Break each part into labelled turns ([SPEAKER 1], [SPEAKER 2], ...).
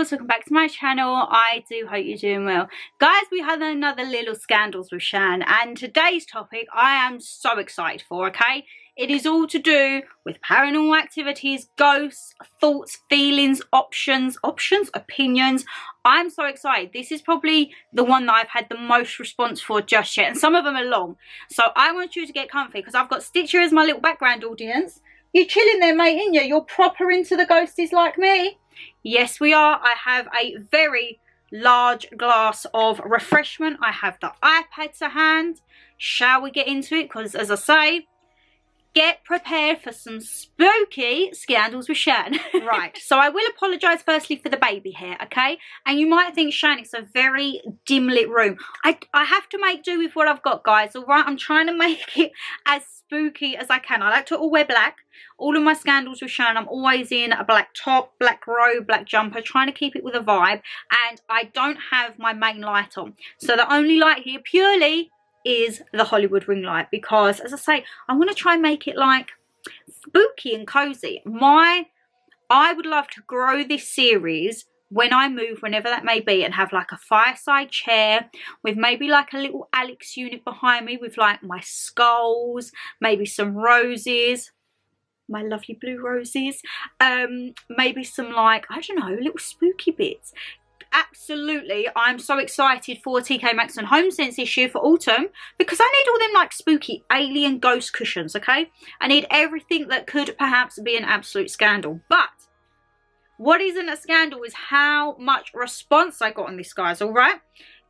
[SPEAKER 1] girls, welcome back to my channel. I do hope you're doing well. Guys, we had another little scandals with Shan, and today's topic I am so excited for, okay? It is all to do with paranormal activities, ghosts, thoughts, feelings, opinions. I'm so excited. This is probably the one that I've had the most response for just yet, and some of them are long. So I want you to get comfy because I've got Stitcher as my little background audience. You're chilling there, mate, ain't you? You're proper into the ghosties like me. Yes, we are. I have a very large glass of refreshment. I have the iPad to hand. Shall we get into it? Because as I say, get prepared for some spooky scandals with Shan. Right, so I will apologise firstly for the baby hair, okay? And you might think, Shan, it's a very dim lit room. I have to make do with what I've got, guys, all right? I'm trying to make it as spooky as I can. I like to all wear black. All of my scandals with Shan, I'm always in a black top, black robe, black jumper, trying to keep it with a vibe. And I don't have my main light on. So the only light here purely is the Hollywood ring light, because as I say, I want to try and make it like spooky and cozy. I would love to grow this series when I move, whenever that may be, and have like a fireside chair with maybe like a little Alex unit behind me with like my skulls, maybe some roses, my lovely blue roses, maybe some like, I don't know, little spooky bits. Absolutely, I'm so excited for TK Maxx and Home Sense issue for autumn, because I need all them like spooky alien ghost cushions, okay? I need everything that could perhaps be an absolute scandal. But what isn't a scandal is how much response I got on this, guys, all right?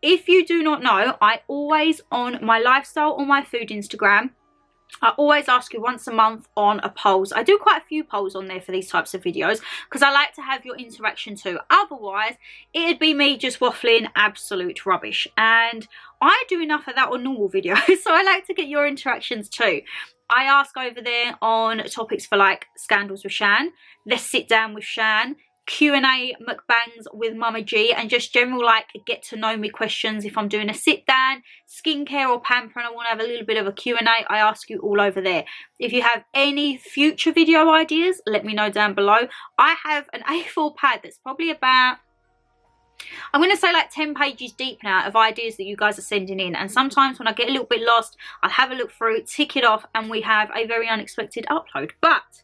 [SPEAKER 1] If you do not know, I always, on my lifestyle or my food Instagram, I always ask you once a month on a polls. I do quite a few polls on there for these types of videos because I like to have your interaction too. Otherwise, it'd be me just waffling absolute rubbish. And I do enough of that on normal videos, so I like to get your interactions too. I ask over there on topics for like scandals with Shan, let's sit down with Shan, Q&A mukbangs with Mama G, and just general like get to know me questions. If I'm doing a sit down, skincare or pamper, and I want to have a little bit of a Q&A, I ask you all over there. If you have any future video ideas, let me know down below. I have an A4 pad that's probably about, I'm going to say like 10 pages deep now of ideas that you guys are sending in, and sometimes when I get a little bit lost, I'll have a look through, tick it off, and we have a very unexpected upload. But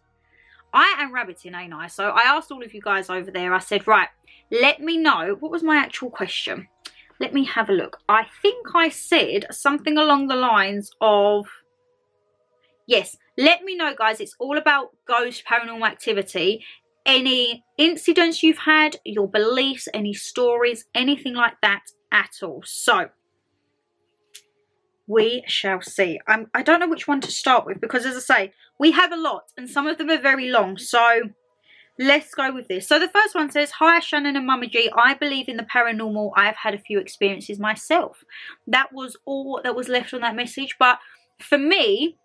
[SPEAKER 1] I am rabbiting, ain't I? So I asked all of you guys over there, I said, right, let me know, what was my actual question? Let me have a look. I think I said something along the lines of, yes, let me know, guys, it's all about ghost, paranormal activity, any incidents you've had, your beliefs, any stories, anything like that at all. So we shall see. I don't know which one to start with because, as I say, we have a lot and some of them are very long. So let's go with this. So the first one says, hi Shannon and Mama G, I believe in the paranormal. I've had a few experiences myself. That was all that was left on that message. But for me,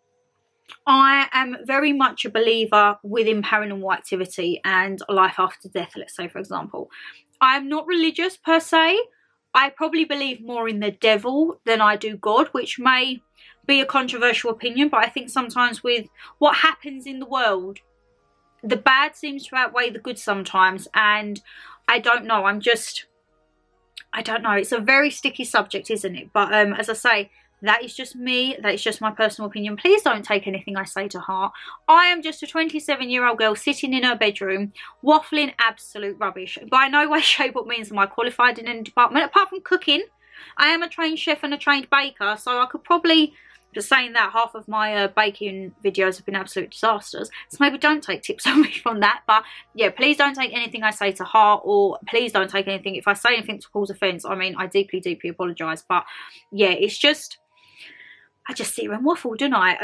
[SPEAKER 1] I am very much a believer within paranormal activity and life after death, let's say, for example. I'm not religious per se. I probably believe more in the devil than I do God, which may be a controversial opinion, but I think sometimes with what happens in the world, the bad seems to outweigh the good sometimes, and I don't know, I don't know, it's a very sticky subject, isn't it? But as I say, that is just me, that is just my personal opinion. Please don't take anything I say to heart. I am just a 27-year-old girl sitting in her bedroom waffling absolute rubbish. By no way, shape or means am I qualified in any department apart from cooking. I am a trained chef and a trained baker, so I could probably, just saying that, half of my baking videos have been absolute disasters, so maybe don't take tips on me from that. But yeah, please don't take anything I say to heart, or please don't take anything, if I say anything to cause offence, I mean, I deeply apologise. But yeah, it's just, I just sit here and waffle, don't I?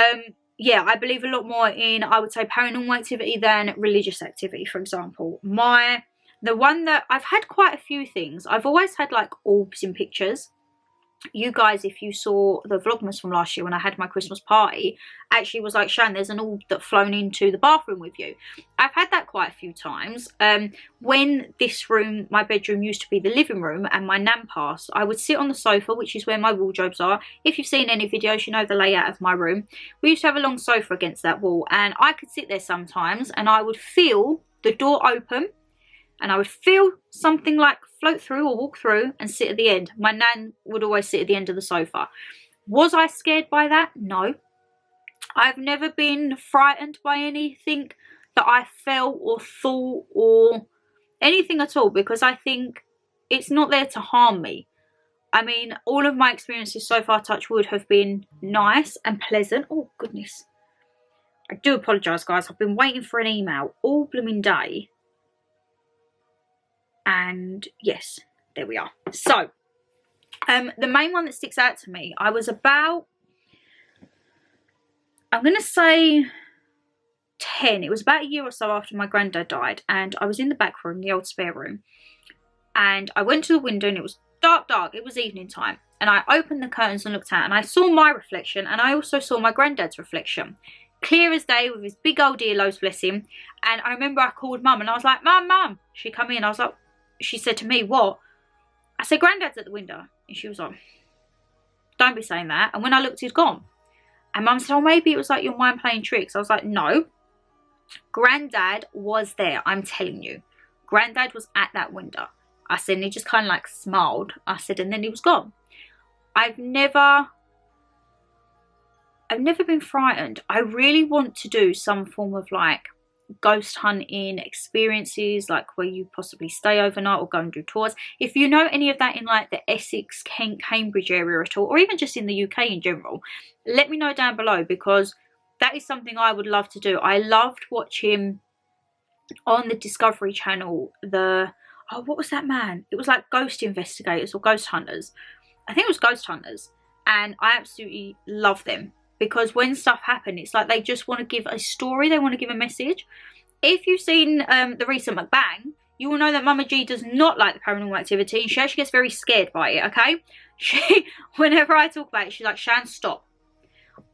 [SPEAKER 1] Yeah, I believe a lot more in, I would say, paranormal activity than religious activity, for example. The one that, I've had quite a few things. I've always had like orbs in pictures. You guys, if you saw the vlogmas from last year when I had my Christmas party, actually was like, Shan, there's an orb that's flown into the bathroom with you. I've had that quite a few times. When this room, my bedroom, used to be the living room and my nan passed, I would sit on the sofa, which is where my wardrobes are. If you've seen any videos, you know the layout of my room. We used to have a long sofa against that wall, and I could sit there sometimes and I would feel the door open and I would feel something like float through or walk through and sit at the end. My nan would always sit at the end of the sofa. Was I scared by that? No. I've never been frightened by anything that I felt or thought or anything at all, because I think it's not there to harm me. I mean, all of my experiences so far, touch wood, have been nice and pleasant. Oh, goodness. I do apologise, guys. I've been waiting for an email all blooming day. And yes, there we are. So, the main one that sticks out to me, I was about, I'm going to say 10. It was about a year or so after my granddad died. And I was in the back room, the old spare room. And I went to the window and it was dark. It was evening time. And I opened the curtains and looked out. And I saw my reflection. And I also saw my granddad's reflection. Clear as day with his big old earlobes, bless him. And I remember I called Mum and I was like, Mum. She come in. I was like, she said to me, what? I said, Granddad's at the window. And she was like, don't be saying that. And when I looked, he's gone. And Mum said, oh, maybe it was like your mind playing tricks. I was like, no. Granddad was there. I'm telling you. Granddad was at that window. I said, and he just kind of like smiled. I said, and then he was gone. I've never been frightened. I really want to do some form of like ghost hunting experiences, like where you possibly stay overnight or go and do tours. If you know any of that in like the Essex, Kent, Cambridge area at all, or even just in the UK in general, let me know down below, because that is something I would love to do. I loved watching on the Discovery Channel what was that man? It was like ghost investigators or ghost hunters. I think it was ghost hunters, and I absolutely love them. Because when stuff happens, it's like they just want to give a story. They want to give a message. If you've seen the recent mukbang, you will know that Mama G does not like the paranormal activity. And she actually gets very scared by it, okay? Whenever I talk about it, she's like, Shan, stop.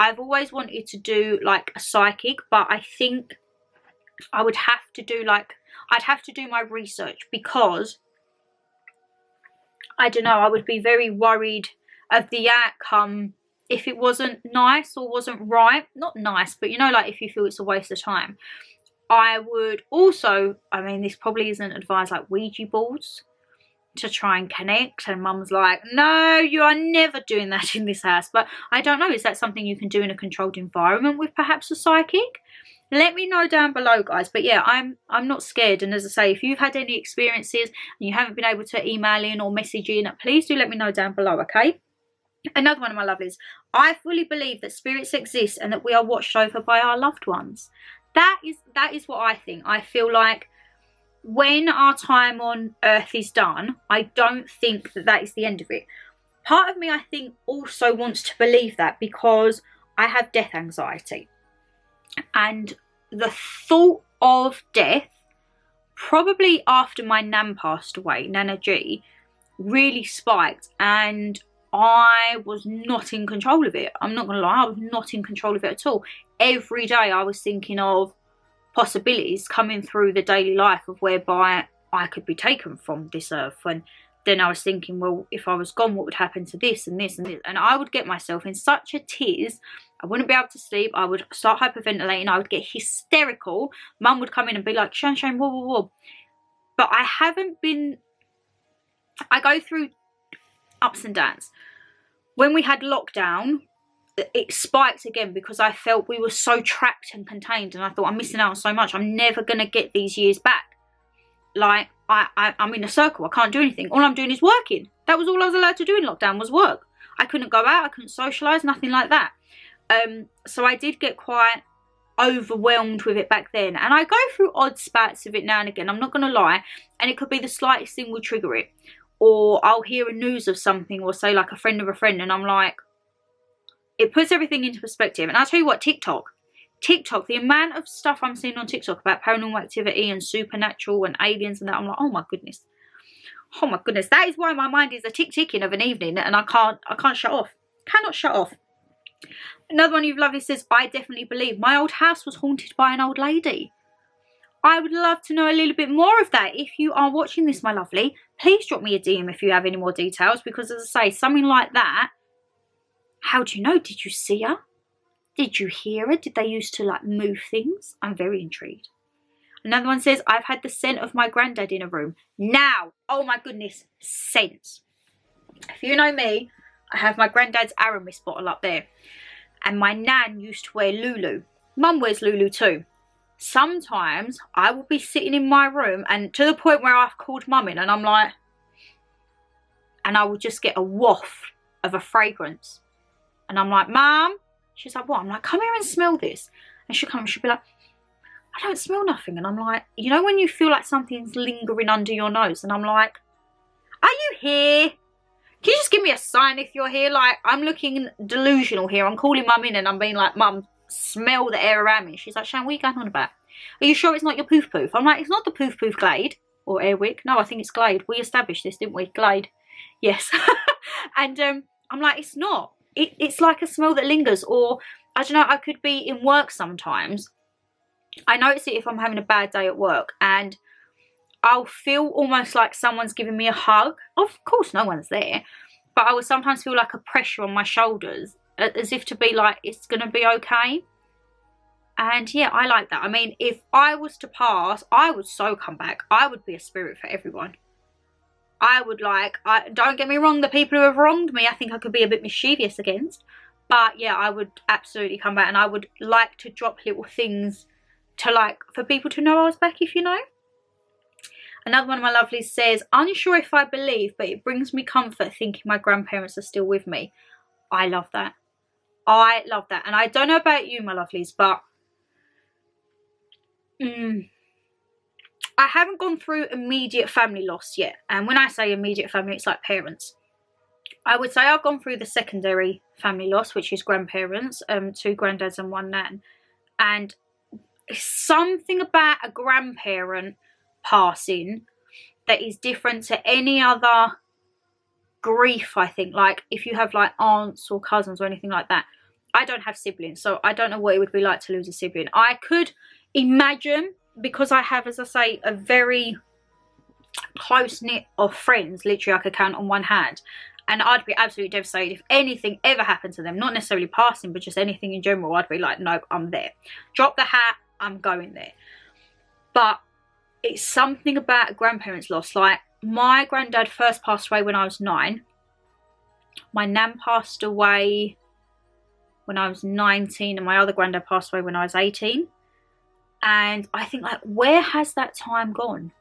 [SPEAKER 1] I've always wanted to do like a psychic, but I think I would have to do like, I'd have to do my research, because I don't know, I would be very worried of the outcome if it wasn't nice or wasn't right. Not nice, but you know, like if you feel it's a waste of time. I would also, I mean, this probably isn't advised, like Ouija boards to try and connect. And Mum's like, no, you are never doing that in this house. But I don't know, is that something you can do in a controlled environment with perhaps a psychic? Let me know down below, guys. But yeah, I'm not scared. And as I say, if you've had any experiences and you haven't been able to email in or message in, please do let me know down below, okay? Another one of my lovelies. I fully believe that spirits exist and that we are watched over by our loved ones. That is what I think. I feel like when our time on earth is done, I don't think that that is the end of it. Part of me, I think, also wants to believe that, because I have death anxiety. And the thought of death, probably after my nan passed away, Nana G, really spiked, and I was not in control of it. I'm not going to lie, I was not in control of it at all. Every day I was thinking of possibilities coming through the daily life of whereby I could be taken from this earth. And then I was thinking, well, if I was gone, what would happen to this and this and this? And I would get myself in such a tears. I wouldn't be able to sleep. I would start hyperventilating. I would get hysterical. Mum would come in and be like, Shan, whoa, whoa, whoa. But I haven't been... I go through ups and downs. When we had lockdown, it spiked again, because I felt we were so trapped and contained, and I thought, I'm missing out on so much. I'm never going to get these years back. Like, I'm in a circle. I can't do anything. All I'm doing is working. That was all I was allowed to do in lockdown, was work. I couldn't go out. I couldn't socialise, nothing like that. So I did get quite overwhelmed with it back then. And I go through odd spats of it now and again. I'm not going to lie. And it could be the slightest thing will trigger it. Or I'll hear a news of something, or say like a friend of a friend, and I'm like, it puts everything into perspective. And I'll tell you what, TikTok, the amount of stuff I'm seeing on TikTok about paranormal activity and supernatural and aliens and that, I'm like, oh my goodness. Oh my goodness. That is why my mind is a ticking of an evening, and I can't shut off. Cannot shut off. Another one you've lovely says, I definitely believe my old house was haunted by an old lady. I would love to know a little bit more of that. If you are watching this, my lovely, please drop me a DM if you have any more details, because as I say, something like that, how do you know? Did you see her? Did you hear her? Did they used to like move things? I'm very intrigued. Another one says, I've had the scent of my granddad in a room. Now, oh my goodness, scents. If you know me, I have my granddad's Aramis bottle up there. And my nan used to wear Lulu. Mum wears Lulu too. Sometimes I will be sitting in my room, and to the point where I've called Mum in and I'm like, and I will just get a waft of a fragrance. And I'm like, Mum. She's like, what? I'm like, come here and smell this. And she'll come and she'll be like, I don't smell nothing. And I'm like, you know when you feel like something's lingering under your nose? And I'm like, are you here? Can you just give me a sign if you're here? Like, I'm looking delusional here. I'm calling Mum in and I'm being like, Mum, smell the air around me. She's like, Shan, what are you going on about? Are you sure it's not your poof poof? I'm like, it's not the poof poof Glade or Airwick. No, I think it's Glade. We established this, didn't we? Glade. Yes. And I'm like, it's not. It's like a smell that lingers. Or, I don't know, I could be in work sometimes. I notice it if I'm having a bad day at work and I'll feel almost like someone's giving me a hug. Of course, no one's there. But I will sometimes feel like a pressure on my shoulders, as if to be like, it's going to be okay. And yeah, I like that. I mean, if I was to pass, I would so come back. I would be a spirit for everyone. I would don't get me wrong, the people who have wronged me, I think I could be a bit mischievous against. But yeah, I would absolutely come back, and I would like to drop little things to for people to know I was back, if you know. Another one of my lovelies says, unsure if I believe, but it brings me comfort thinking my grandparents are still with me. I love that. I love that. And I don't know about you, my lovelies, but I haven't gone through immediate family loss yet. And when I say immediate family, it's like parents. I would say I've gone through the secondary family loss, which is grandparents, 2 granddads and 1 nan. And something about a grandparent passing that is different to any other grief, I think. Like if you have like aunts or cousins or anything like that. I don't have siblings, so I don't know what it would be like to lose a sibling. I could imagine, because I have, as I say, a very close-knit of friends, literally I could count on one hand, and I'd be absolutely devastated if anything ever happened to them. Not necessarily passing, but just anything in general. I'd be like, nope, I'm there. Drop the hat, I'm going there. But it's something about a grandparent's loss. Like, my granddad first passed away when I was 9. My nan passed away when I was 19, and my other granddad passed away when I was 18. And I think, like, where has that time gone?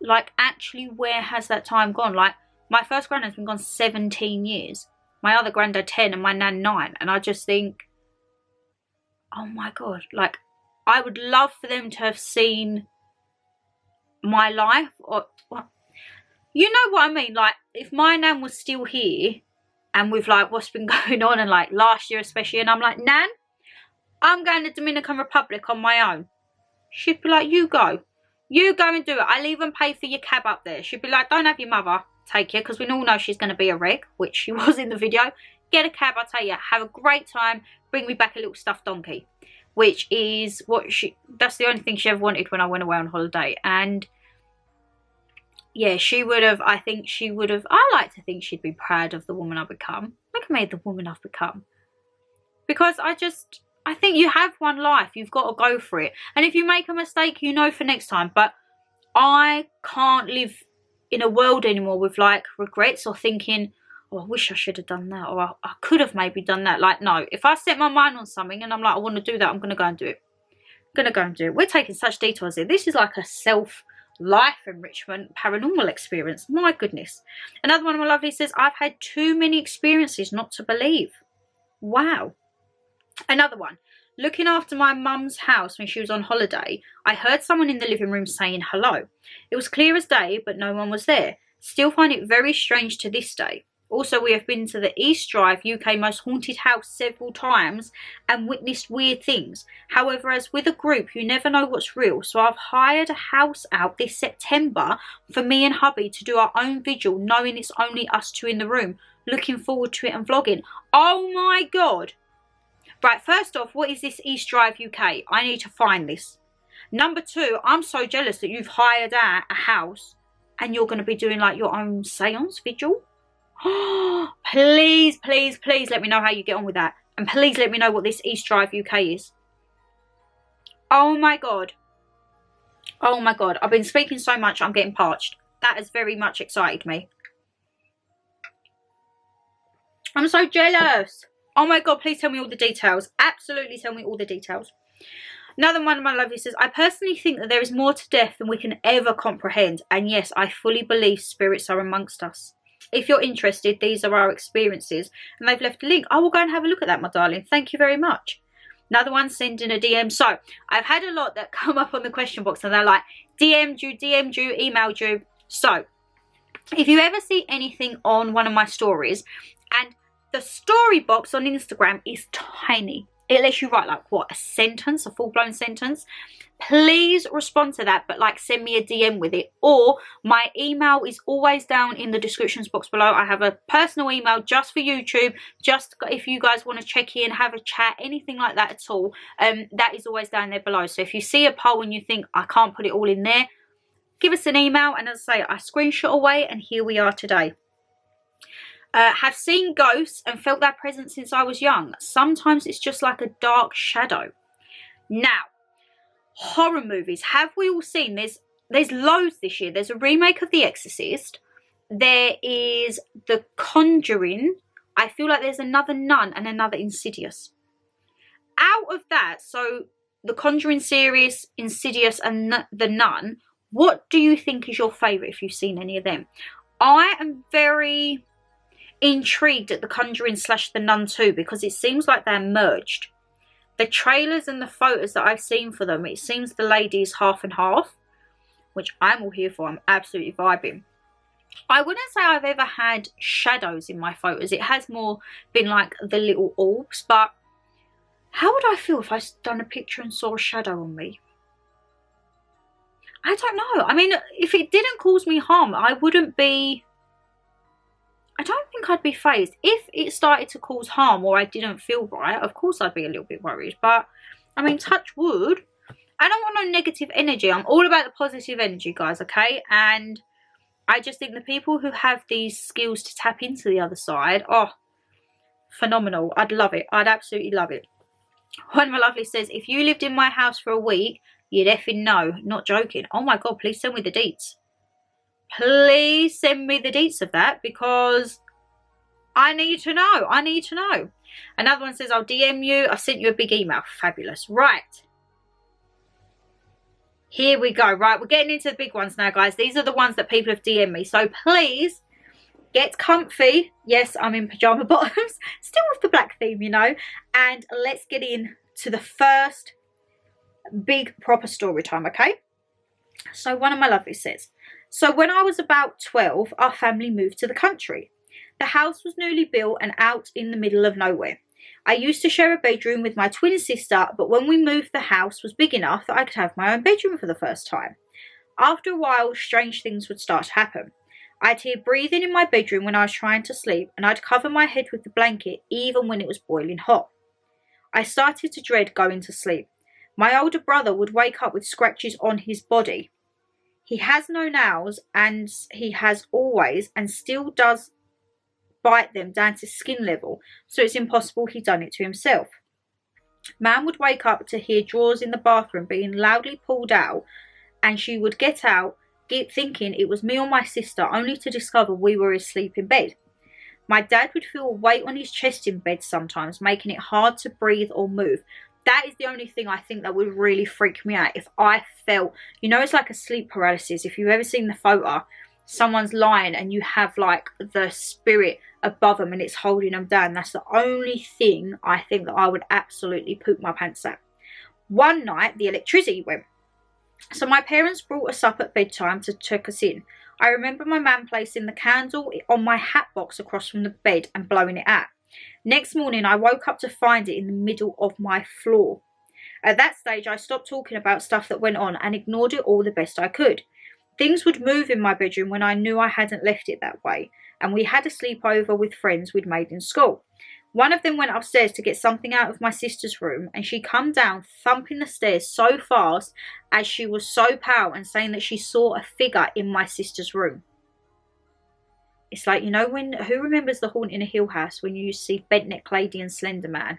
[SPEAKER 1] Like, actually, where has that time gone? Like, my first granddad's been gone 17 years. My other granddad 10 and my nan 9. And I just think, oh my God. Like, I would love for them to have seen my life. Or, well, you know what I mean? Like, if my nan was still here and with, like, what's been going on, and, like, last year especially, and I'm like, Nan, I'm going to Dominican Republic on my own. She'd be like, you go. You go and do it. I'll even pay for your cab up there. She'd be like, don't have your mother take you, because we all know she's going to be a wreck, which she was in the video. Get a cab, I tell you. Have a great time. Bring me back a little stuffed donkey. Which is what that's the only thing she ever wanted when I went away on holiday. And yeah, she would have, I think she would have, I like to think she'd be proud of the woman I've become. Look at me, the woman I've become. Because I think you have one life. You've got to go for it. And if you make a mistake, you know for next time. But I can't live in a world anymore with, like, regrets or thinking, oh, I wish I should have done that. Or I could have maybe done that. Like, no. If I set my mind on something and I'm like, I want to do that, I'm going to go and do it. I'm going to go and do it. We're taking such detours here. This is like a self-life enrichment paranormal experience. My goodness. Another one of my lovelies says, I've had too many experiences not to believe. Wow. Another one. Looking after my mum's house when she was on holiday, I heard someone in the living room saying hello. It was clear as day, but no one was there. Still find it very strange to this day. Also, we have been to the East Drive, UK most haunted house several times and witnessed weird things. However, as with a group, you never know what's real. So I've hired a house out this September for me and hubby to do our own vigil, knowing it's only us 2 in the room. Looking forward to it and vlogging. Oh my God. Right, first off, what is this East Drive UK? I need to find this. Number 2, I'm so jealous that you've hired out a house and you're going to be doing, like, your own seance vigil. Please, please, please let me know how you get on with that. And please let me know what this East Drive UK is. Oh my God. Oh my God, I've been speaking so much, I'm getting parched. That has very much excited me. I'm so jealous. Oh my God, please tell me all the details. Absolutely tell me all the details. Another one of my lovelies says, I personally think that there is more to death than we can ever comprehend. And yes, I fully believe spirits are amongst us. If you're interested, these are our experiences. And they've left a link. I will go and have a look at that, my darling. Thank you very much. Another one, sending a DM. So I've had a lot that come up on the question box and they're like, DM'd you, emailed you. So if you ever see anything on one of my stories, and the story box on Instagram is tiny, it lets you write like what, a sentence, a full-blown sentence, please respond to that, but like send me a DM with it. Or my email is always down in the descriptions box below. I have a personal email just for YouTube, just if you guys want to check in, have a chat, anything like that at all, that is always down there below. So if you see a poll and you think I can't put it all in there, give us an email, and as I say, I screenshot away, and here we are today. Have seen ghosts and felt their presence since I was young. Sometimes it's just like a dark shadow. Now, horror movies. Have we all seen? There's loads this year. There's a remake of The Exorcist. There is The Conjuring. I feel like there's another Nun and another Insidious. Out of that, so The Conjuring series, Insidious and The Nun, what do you think is your favourite if you've seen any of them? I am very intrigued at The Conjuring / The Nun 2 because it seems like they're merged. The trailers and the photos that I've seen for them, it seems the lady is half and half, which I'm all here for. I'm absolutely vibing. I wouldn't say I've ever had shadows in my photos. It has more been like the little orbs, but how would I feel if I done a picture and saw a shadow on me? I don't know. I mean, if it didn't cause me harm, I wouldn't be... I don't think I'd be fazed. If it started to cause harm or I didn't feel right, of course I'd be a little bit worried. But, I mean, touch wood. I don't want no negative energy. I'm all about the positive energy, guys, okay? And I just think the people who have these skills to tap into the other side, oh, phenomenal. I'd love it. I'd absolutely love it. One of my lovely says, if you lived in my house for a week, you'd effing know. Not joking. Oh my God, please send me the deets. Please send me the deets of that because I need to know. I need to know. Another one says, I'll DM you. I've sent you a big email. Fabulous. Right. Here we go. Right, we're getting into the big ones now, guys. These are the ones that people have DM'd me. So please get comfy. Yes, I'm in pyjama bottoms. Still with the black theme, you know. And let's get in to the first big proper story time, okay? So one of my lovelies says, so when I was about 12, our family moved to the country. The house was newly built and out in the middle of nowhere. I used to share a bedroom with my twin sister, but when we moved, the house was big enough that I could have my own bedroom for the first time. After a while, strange things would start to happen. I'd hear breathing in my bedroom when I was trying to sleep, and I'd cover my head with the blanket even when it was boiling hot. I started to dread going to sleep. My older brother would wake up with scratches on his body. He has no nails, and he has always and still does bite them down to skin level, so it's impossible he'd done it to himself. Mam would wake up to hear drawers in the bathroom being loudly pulled out, and she would get out, thinking it was me or my sister, only to discover we were asleep in bed. My dad would feel a weight on his chest in bed sometimes, making it hard to breathe or move. That is the only thing I think that would really freak me out. If I felt, you know, it's like a sleep paralysis. If you've ever seen the photo, someone's lying and you have like the spirit above them and it's holding them down. That's the only thing I think that I would absolutely poop my pants at. One night, the electricity went. So my parents brought us up at bedtime to check us in. I remember my mum placing the candle on my hat box across from the bed and blowing it out. Next morning, I woke up to find it in the middle of my floor. At that stage, I stopped talking about stuff that went on and ignored it all the best I could. Things would move in my bedroom when I knew I hadn't left it that way, and we had a sleepover with friends we'd made in school. One of them went upstairs to get something out of my sister's room, and she come down thumping the stairs so fast as she was so pale and saying that she saw a figure in my sister's room. It's like, you know, who remembers The Haunting of Hill House when you see Bent Neck Lady and Slender Man?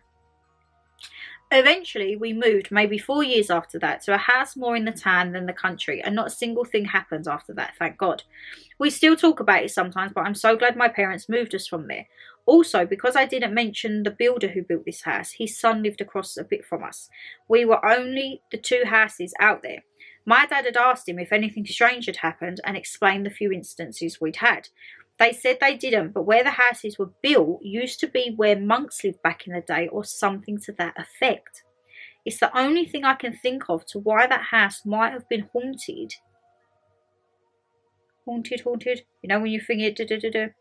[SPEAKER 1] Eventually, we moved maybe 4 years after that to a house more in the town than the country, and not a single thing happened after that, thank God. We still talk about it sometimes, but I'm so glad my parents moved us from there. Also, because I didn't mention the builder who built this house, his son lived across a bit from us. We were only the 2 houses out there. My dad had asked him if anything strange had happened and explained the few instances we'd had. They said they didn't, but where the houses were built used to be where monks lived back in the day, or something to that effect. It's the only thing I can think of to why that house might have been haunted. Haunted. You know when you think it,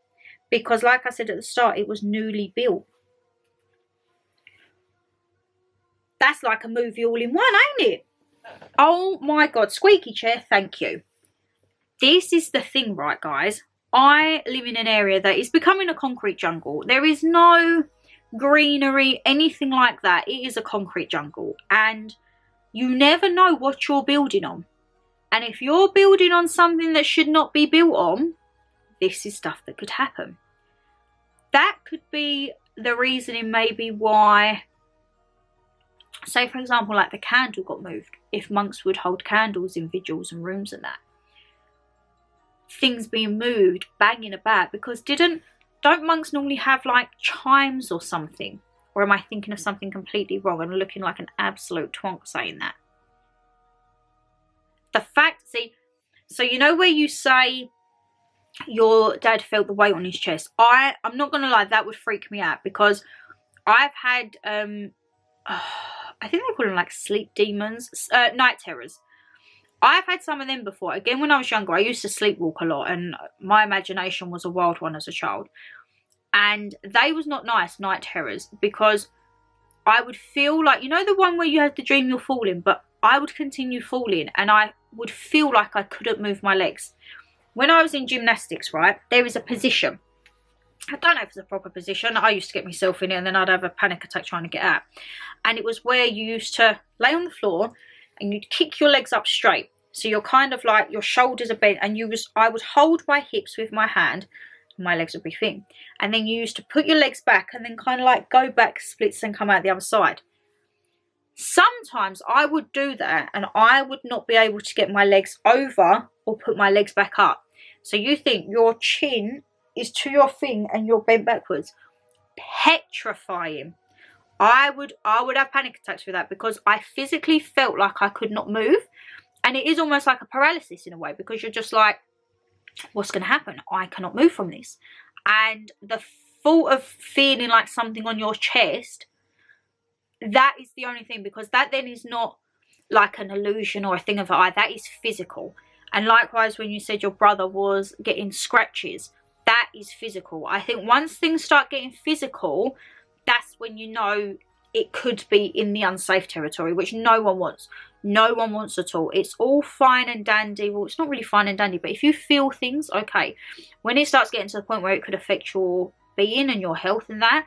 [SPEAKER 1] because like I said at the start, it was newly built. That's like a movie all in one, ain't it? Oh my God, squeaky chair, thank you. This is the thing, right, guys? I live in an area that is becoming a concrete jungle. There is no greenery, anything like that. It is a concrete jungle, and you never know what you're building on. And if you're building on something that should not be built on, this is stuff that could happen. That could be the reasoning maybe why, say for example, like the candle got moved. If monks would hold candles in vigils and rooms and that. Things being moved, banging about, because don't monks normally have like chimes or something? Or am I thinking of something completely wrong and looking like an absolute twonk saying that? The fact, see, so you know where you say your dad felt the weight on his chest? I'm not going to lie, that would freak me out, because I've had, I think they call them like sleep demons, night terrors. I've had some of them before. Again, when I was younger, I used to sleepwalk a lot, and my imagination was a wild one as a child. And they was not nice, night terrors, because I would feel like, you know the one where you have the dream you're falling, but I would continue falling, and I would feel like I couldn't move my legs. When I was in gymnastics, right, there is a position. I don't know if it's a proper position. I used to get myself in it, and then I'd have a panic attack trying to get out. And it was where you used to lay on the floor, and you'd kick your legs up straight. So you're kind of like, your shoulders are bent, and I would hold my hips with my hand, and my legs would be thin. And then you used to put your legs back and then kind of like go back splits and come out the other side. Sometimes I would do that and I would not be able to get my legs over or put my legs back up. So you think your chin is to your thing and you're bent backwards. Petrifying. I would have panic attacks with that, because I physically felt like I could not move. And it is almost like a paralysis in a way, because you're just like, what's going to happen? I cannot move from this. And the thought of feeling like something on your chest, that is the only thing, because that then is not like an illusion or a thing of the eye. That is physical. And likewise, when you said your brother was getting scratches, that is physical. I think once things start getting physical, that's when you know it could be in the unsafe territory, which no one wants. No one wants at all. It's all fine and dandy. Well, it's not really fine and dandy, but if you feel things, okay. When it starts getting to the point where it could affect your being and your health and that,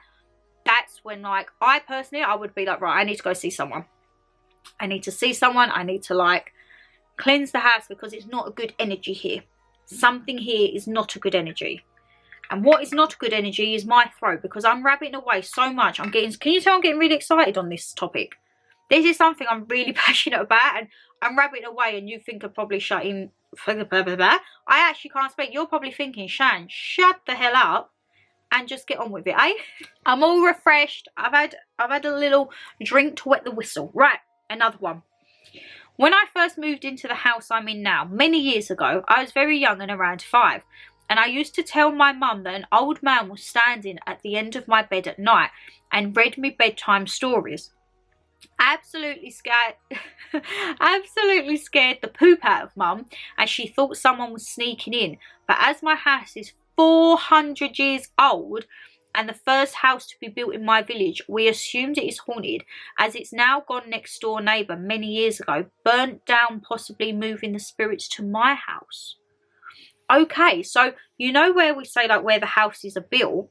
[SPEAKER 1] that's when, like, I personally, I would be like, right, I need to go see someone. I need to see someone. I need to, like, cleanse the house, because it's not a good energy here. Something here is not a good energy. And what is not a good energy is my throat, because I'm rabbiting away so much. Can you tell I'm getting really excited on this topic? This is something I'm really passionate about, and I'm rabbiting away, and you think I'm probably shutting, blah, blah, blah, blah. I actually can't speak. You're probably thinking, Shan, shut the hell up and just get on with it, eh? I'm all refreshed. I've had a little drink to wet the whistle. Right, another one. When I first moved into the house I'm in now, many years ago, I was very young and around 5. And I used to tell my mum that an old man was standing at the end of my bed at night and read me bedtime stories. Absolutely scared the poop out of mum, as she thought someone was sneaking in. But as my house is 400 years old and the first house to be built in my village, we assumed it is haunted, as it's now gone next door neighbour many years ago burnt down, possibly moving the spirits to my house. Okay, so you know where we say like where the houses are built?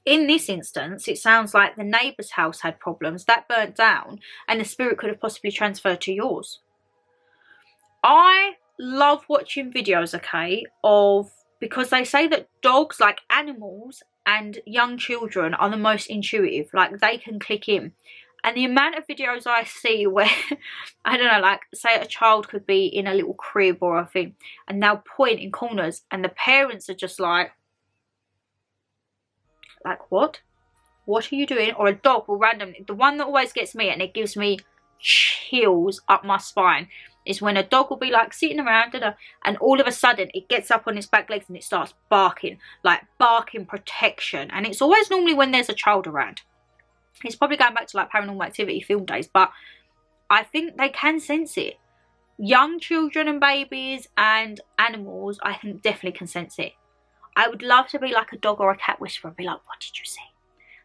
[SPEAKER 1] In this instance, it sounds like the neighbour's house had problems, that burnt down, and the spirit could have possibly transferred to yours. I love watching videos, okay, because they say that dogs, like animals, and young children are the most intuitive. Like, they can click in. And the amount of videos I see where, I don't know, like say a child could be in a little crib or a thing and they'll point in corners and the parents are just like what? What are you doing? Or a dog will randomly, the one that always gets me and it gives me chills up my spine is when a dog will be like sitting around and all of a sudden it gets up on its back legs and it starts barking, like barking protection. And it's always normally when there's a child around. It's probably going back to like Paranormal Activity film days, but I think they can sense it. Young children and babies and animals, I think definitely can sense it. I would love to be like a dog or a cat whisperer and be like, what did you see?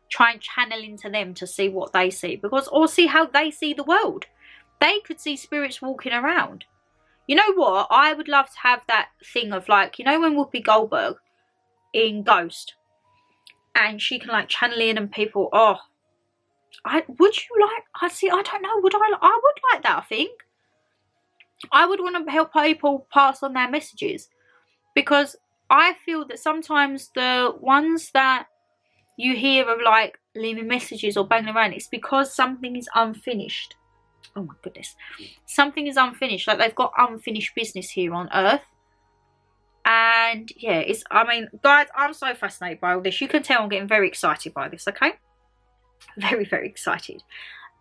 [SPEAKER 1] Try and channel into them to see what they see, because, or see how they see the world. They could see spirits walking around. You know what? I would love to have that thing of like, you know when Whoopi Goldberg in Ghost and she can like channel in and people, oh, would you like, I don't know, I would like that, I think. I would want to help people pass on their messages, because I feel that sometimes the ones that you hear of like leaving messages or banging around, it's because something is unfinished. Oh my goodness. Something is unfinished, like they've got unfinished business here on Earth. And yeah, it's, I mean, guys, I'm so fascinated by all this. You can tell I'm getting very excited by this, okay? Very, very excited.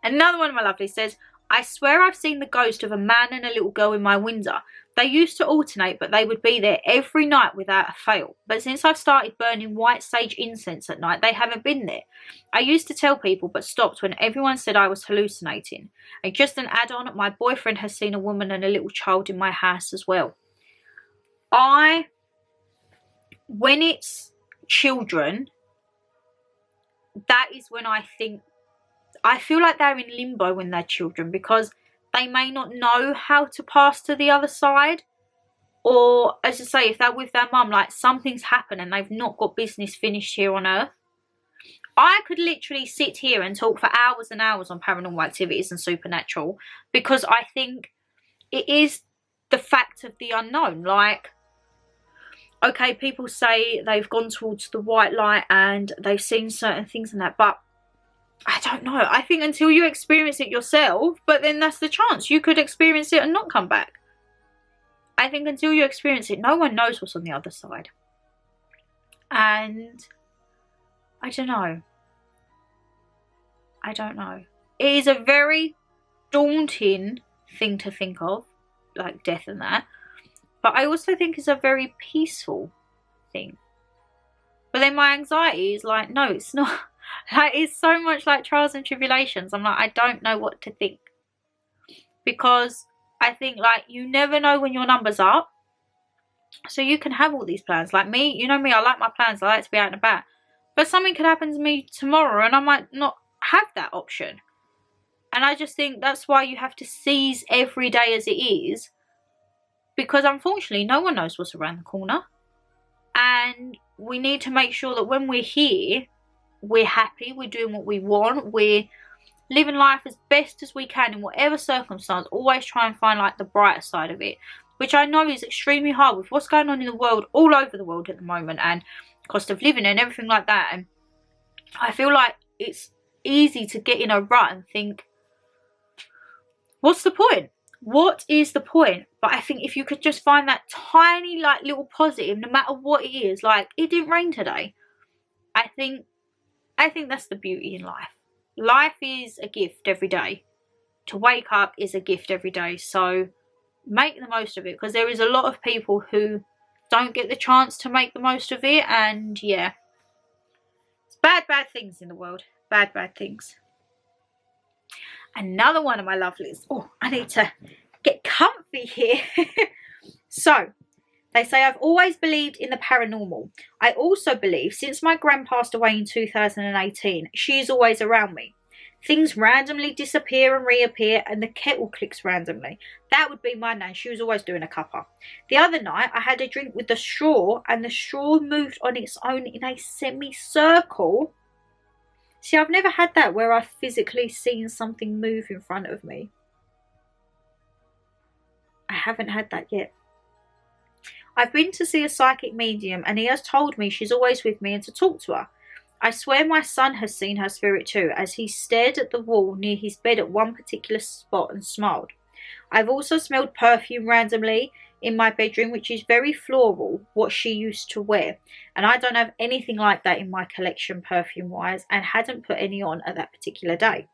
[SPEAKER 1] Another one of my lovelies says, I swear I've seen the ghost of a man and a little girl in my window. They used to alternate, but they would be there every night without a fail. But since I've started burning white sage incense at night, they haven't been there. I used to tell people, but stopped when everyone said I was hallucinating. And just an add-on, my boyfriend has seen a woman and a little child in my house as well. When it's children, that is when I feel like they're in limbo when they're children, because they may not know how to pass to the other side. Or, as I say, if they're with their mum, like something's happened and they've not got business finished here on Earth. I could literally sit here and talk for hours and hours on paranormal activities and supernatural, because I think it is the fact of the unknown. Like, okay, people say they've gone towards the white light and they've seen certain things and that, but I don't know. I think until you experience it yourself, but then that's the chance. You could experience it and not come back. I think until you experience it, no one knows what's on the other side. And I don't know. I don't know. It is a very daunting thing to think of, like death and that. But I also think it's a very peaceful thing. But then my anxiety is like, no, it's not. Like, it's so much like trials and tribulations. I'm like, I don't know what to think. Because I think, like, you never know when your number's up. So you can have all these plans. Like me, you know me, I like my plans. I like to be out and about. But something could happen to me tomorrow and I might not have that option. And I just think that's why you have to seize every day as it is. Because unfortunately, no one knows what's around the corner. And we need to make sure that when we're here, we're happy, we're doing what we want, we're living life as best as we can in whatever circumstance. Always try and find like the brighter side of it, which I know is extremely hard with what's going on in the world, all over the world at the moment, and cost of living and everything like that. And I feel like it's easy to get in a rut and think, what's the point? What is the point? But I think if you could just find that tiny like little positive, no matter what it is, like it didn't rain today, I think that's the beauty in life. Life is a gift every day. To wake up is a gift every day. So make the most of it, because there is a lot of people who don't get the chance to make the most of it. And yeah, it's bad things in the world. Bad things. Another one of my lovelies. Oh, I need to get comfy here. So, they say, I've always believed in the paranormal. I also believe since my gran passed away in 2018, she is always around me. Things randomly disappear and reappear, and the kettle clicks randomly. That would be my nan. She was always doing a cuppa. The other night, I had a drink with the straw, and the straw moved on its own in a semicircle. See, I've never had that where I've physically seen something move in front of me. I haven't had that yet. I've been to see a psychic medium and he has told me she's always with me and to talk to her. I swear my son has seen her spirit too, as he stared at the wall near his bed at one particular spot and smiled. I've also smelled perfume randomly in my bedroom, which is very floral, what she used to wear. And I don't have anything like that in my collection perfume-wise, and hadn't put any on at that particular day.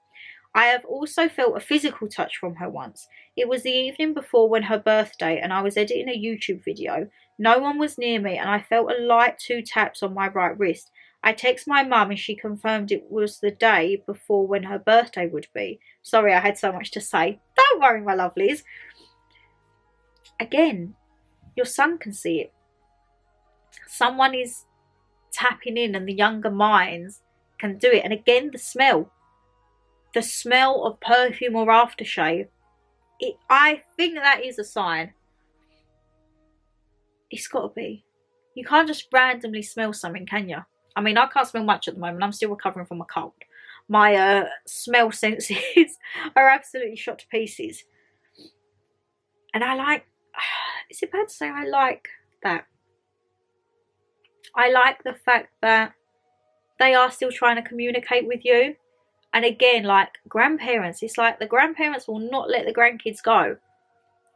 [SPEAKER 1] I have also felt a physical touch from her once. It was the evening before when her birthday, and I was editing a YouTube video. No one was near me, and I felt a light 2 taps on my right wrist. I texted my mum and she confirmed it was the day before when her birthday would be. Sorry, I had so much to say. Don't worry, my lovelies. Again, your son can see it. Someone is tapping in, and the younger minds can do it. And again, the smell. The smell of perfume or aftershave. I think that is a sign. It's got to be. You can't just randomly smell something, can you? I mean, I can't smell much at the moment. I'm still recovering from a cold. My smell senses are absolutely shot to pieces. And I like... Is it bad to say I like that? I like the fact that they are still trying to communicate with you. And again, like grandparents, it's like the grandparents will not let the grandkids go.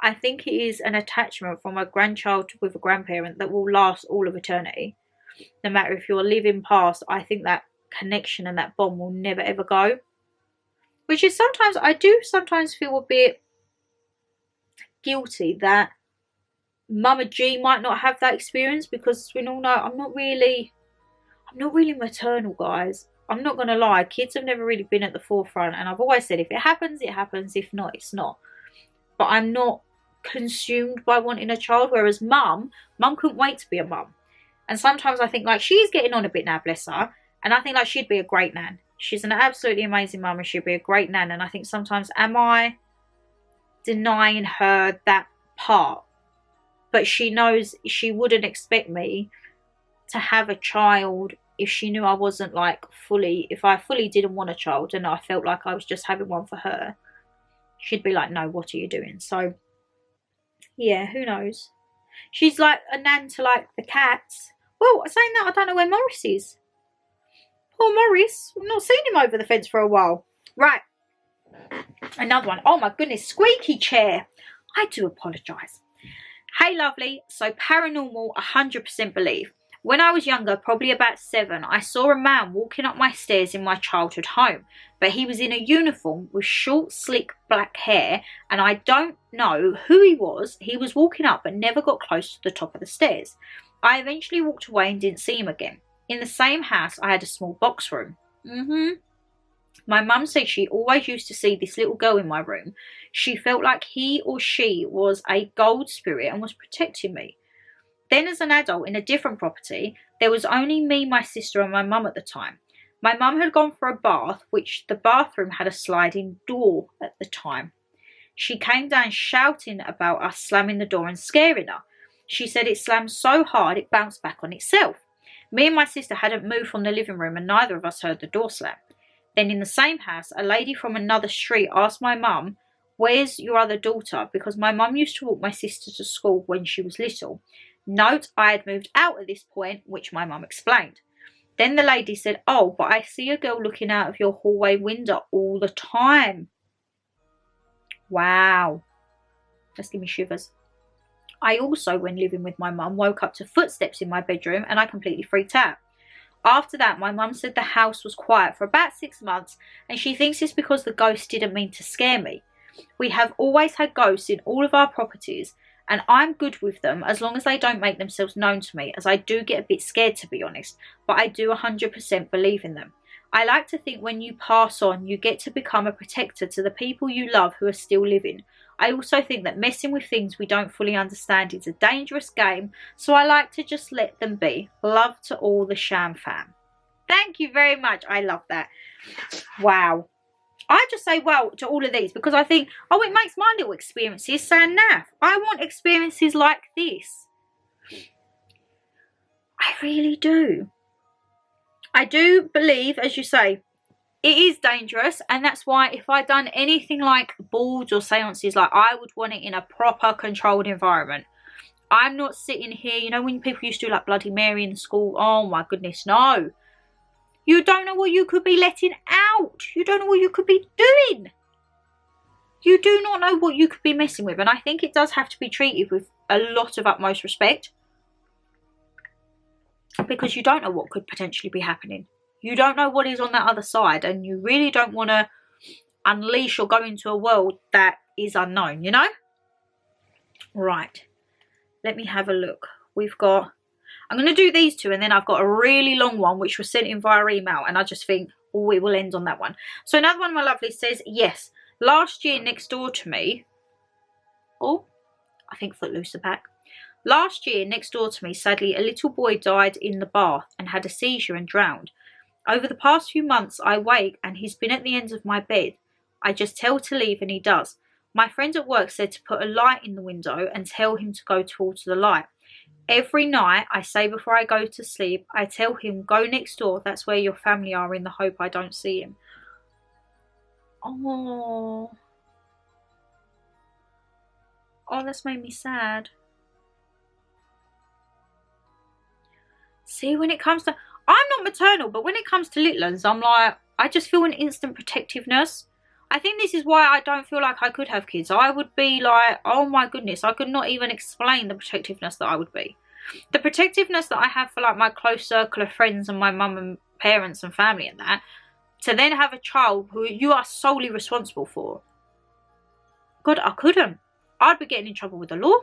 [SPEAKER 1] I think it is an attachment from a grandchild with a grandparent that will last all of eternity. No matter if you're living past, I think that connection and that bond will never ever go. Which is sometimes, I do sometimes feel a bit guilty that Mama G might not have that experience, because we all know I'm not really maternal, guys. I'm not going to lie, kids have never really been at the forefront, and I've always said if it happens, it happens, if not, it's not. But I'm not consumed by wanting a child, whereas mum couldn't wait to be a mum. And sometimes I think like she's getting on a bit now, bless her, and I think like she'd be a great nan. She's an absolutely amazing mum and she'd be a great nan, and I think sometimes am I denying her that part? But she knows she wouldn't expect me to have a child if she knew I wasn't like if I fully didn't want a child and I felt like I was just having one for her, she'd be like, no, what are you doing? So yeah, who knows? She's like a nan to like the cats. Well, saying that, I don't know where Morris is. Poor Morris. I've not seen him over the fence for a while. Right. Another one. Oh my goodness. Squeaky chair. I do apologise. Hey lovely. So paranormal, 100% believe. When I was younger, probably about 7, I saw a man walking up my stairs in my childhood home. But he was in a uniform with short, slick black hair, and I don't know who he was. He was walking up but never got close to the top of the stairs. I eventually walked away and didn't see him again. In the same house, I had a small box room. My mum said she always used to see this little girl in my room. She felt like he or she was a gold spirit and was protecting me. Then as an adult in a different property, there was only me, my sister and my mum at the time. My mum had gone for a bath, which the bathroom had a sliding door at the time. She came down shouting about us slamming the door and scaring her. She said it slammed so hard it bounced back on itself. Me and my sister hadn't moved from the living room and neither of us heard the door slam. Then in the same house, a lady from another street asked my mum, "Where's your other daughter?" Because my mum used to walk my sister to school when she was little. Note, I had moved out at this point, which my mum explained. Then the lady said, "Oh, but I see a girl looking out of your hallway window all the time." Wow. Just give me shivers. I also, when living with my mum, woke up to footsteps in my bedroom and I completely freaked out. After that, my mum said the house was quiet for about 6 months and she thinks it's because the ghost didn't mean to scare me. We have always had ghosts in all of our properties and I'm good with them as long as they don't make themselves known to me, as I do get a bit scared, to be honest, but I do 100% believe in them. I like to think when you pass on, you get to become a protector to the people you love who are still living. I also think that messing with things we don't fully understand is a dangerous game, so I like to just let them be. Love to all the Shan fam. Thank you very much. I love that. Wow. I just say wow to all of these because I think, oh, it makes my little experiences sound naff. I want experiences like this. I really do. I do believe, as you say, it is dangerous, and that's why if I'd done anything like boards or seances, like I would want it in a proper controlled environment. I'm not sitting here, you know when people used to do like Bloody Mary in school? Oh my goodness, no. You don't know what you could be letting out. You don't know what you could be doing. You do not know what you could be messing with. And I think it does have to be treated with a lot of utmost respect. Because you don't know what could potentially be happening. You don't know what is on that other side. And you really don't want to unleash or go into a world that is unknown, you know? Right. Let me have a look. We've got... I'm going to do these two, and then I've got a really long one which was sent in via email, and I just think, oh, it will end on that one. So another one, my lovely, says, yes, last year next door to me, oh, I think Footloose are back. Last year next door to me, sadly, a little boy died in the bath and had a seizure and drowned. Over the past few months, I wake and he's been at the ends of my bed. I just tell to leave and he does. My friend at work said to put a light in the window and tell him to go towards the light. Every night, I say before I go to sleep, I tell him, go next door, that's where your family are, in the hope I don't see him. Oh. Oh, that's made me sad. See, when it comes to... I'm not maternal, but when it comes to little ones, I'm like, I just feel an instant protectiveness. I think this is why I don't feel like I could have kids. I would be like, oh my goodness, I could not even explain the protectiveness that I would be. The protectiveness that I have for like my close circle of friends and my mum and parents and family and that, to then have a child who you are solely responsible for. God, I couldn't. I'd be getting in trouble with the law.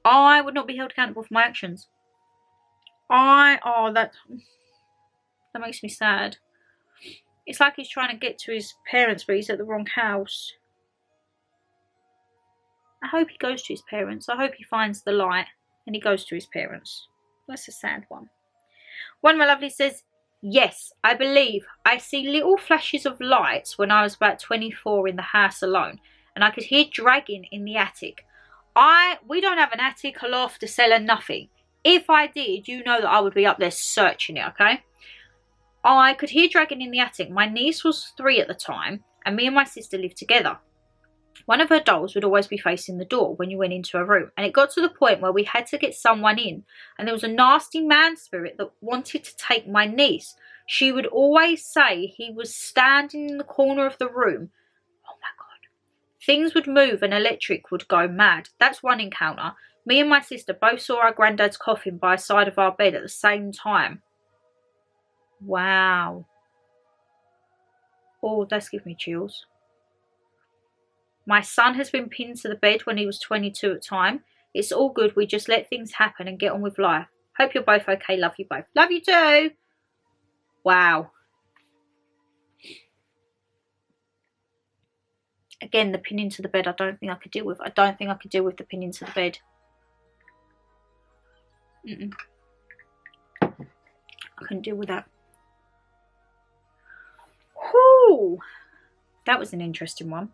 [SPEAKER 1] I would not be held accountable for my actions. That makes me sad. It's like he's trying to get to his parents, but he's at the wrong house. I hope he goes to his parents. I hope he finds the light and he goes to his parents. That's a sad one. One, my lovely, says, yes, I believe I see little flashes of lights when I was about 24 in the house alone, and I could hear dragging in the attic. We don't have an attic, a loft, a cellar, nothing. If I did, you know that I would be up there searching it, okay? I could hear dragging in the attic. My niece was 3 at the time, and me and my sister lived together. One of her dolls would always be facing the door when you went into a room, and it got to the point where we had to get someone in, and there was a nasty man spirit that wanted to take my niece. She would always say he was standing in the corner of the room. Oh my God. Things would move and electric would go mad. That's one encounter. Me and my sister both saw our granddad's coffin by the side of our bed at the same time. Wow. Oh, that's giving me chills. My son has been pinned to the bed when he was 22 at the time. It's all good. We just let things happen and get on with life. Hope you're both okay. Love you both. Love you too. Wow. Again, the pinning to the bed, I don't think I could deal with. I don't think I could deal with the pinning to the bed. I couldn't deal with that. Whew. That was an interesting one.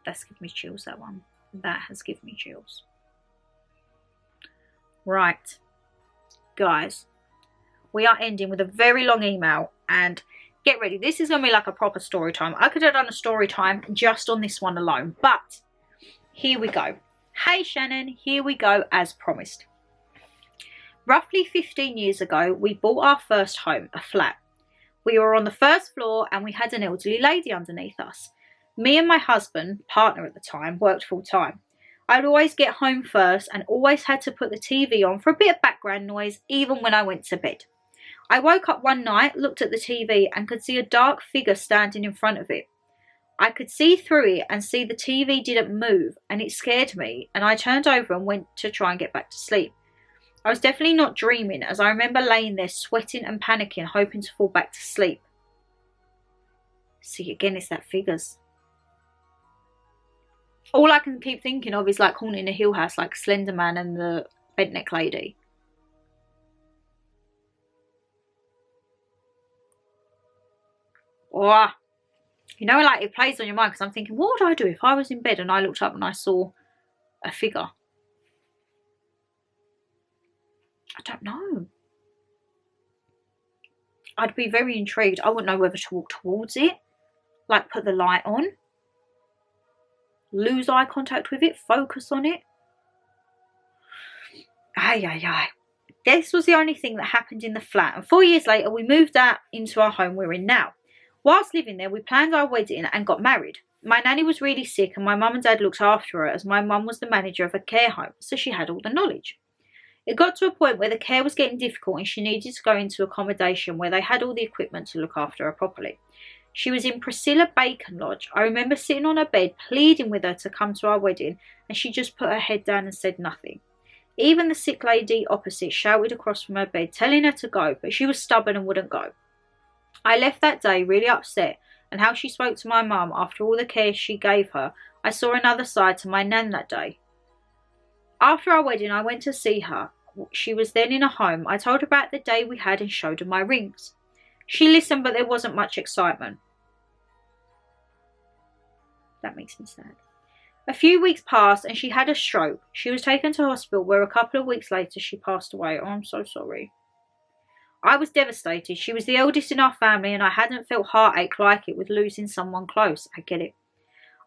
[SPEAKER 1] That's given me chills, that one. That has given me chills. Right. Guys, we are ending with a very long email, and get ready. This is going to be like a proper story time. I could have done a story time just on this one alone, but here we go. Hey Shannon, here we go as promised. Roughly 15 years ago, we bought our first home, a flat. We were on the first floor and we had an elderly lady underneath us. Me and my husband, partner at the time, worked full time. I'd always get home first and always had to put the TV on for a bit of background noise even when I went to bed. I woke up one night, looked at the TV and could see a dark figure standing in front of it. I could see through it and see the TV didn't move, and it scared me, and I turned over and went to try and get back to sleep. I was definitely not dreaming, as I remember laying there sweating and panicking, hoping to fall back to sleep. See, again, it's that figures. All I can keep thinking of is like Haunting a Hill House, like Slender Man and the bent neck lady. Oh, you know, like it plays on your mind, because I'm thinking, what would I do if I was in bed and I looked up and I saw a figure? I don't know. I'd be very intrigued. I wouldn't know whether to walk towards it, like put the light on, lose eye contact with it, focus on it. Ay. This was the only thing that happened in the flat, and 4 years later we moved out into our home we're in now. Whilst living there, we planned our wedding and got married. My nanny was really sick and my mum and dad looked after her, as my mum was the manager of a care home, so she had all the knowledge. It got to a point where the care was getting difficult and she needed to go into accommodation where they had all the equipment to look after her properly. She was in Priscilla Bacon Lodge. I remember sitting on her bed pleading with her to come to our wedding, and she just put her head down and said nothing. Even the sick lady opposite shouted across from her bed telling her to go, but she was stubborn and wouldn't go. I left that day really upset, and how she spoke to my mum after all the care she gave her, I saw another side to my nan that day. After our wedding, I went to see her. She was then in a home. I told her about the day we had and showed her my rings. She listened, but there wasn't much excitement. That makes me sad. A few weeks passed and she had a stroke. She was taken to hospital where a couple of weeks later she passed away. Oh, I'm so sorry. I was devastated. She was the eldest in our family and I hadn't felt heartache like it with losing someone close. I get it.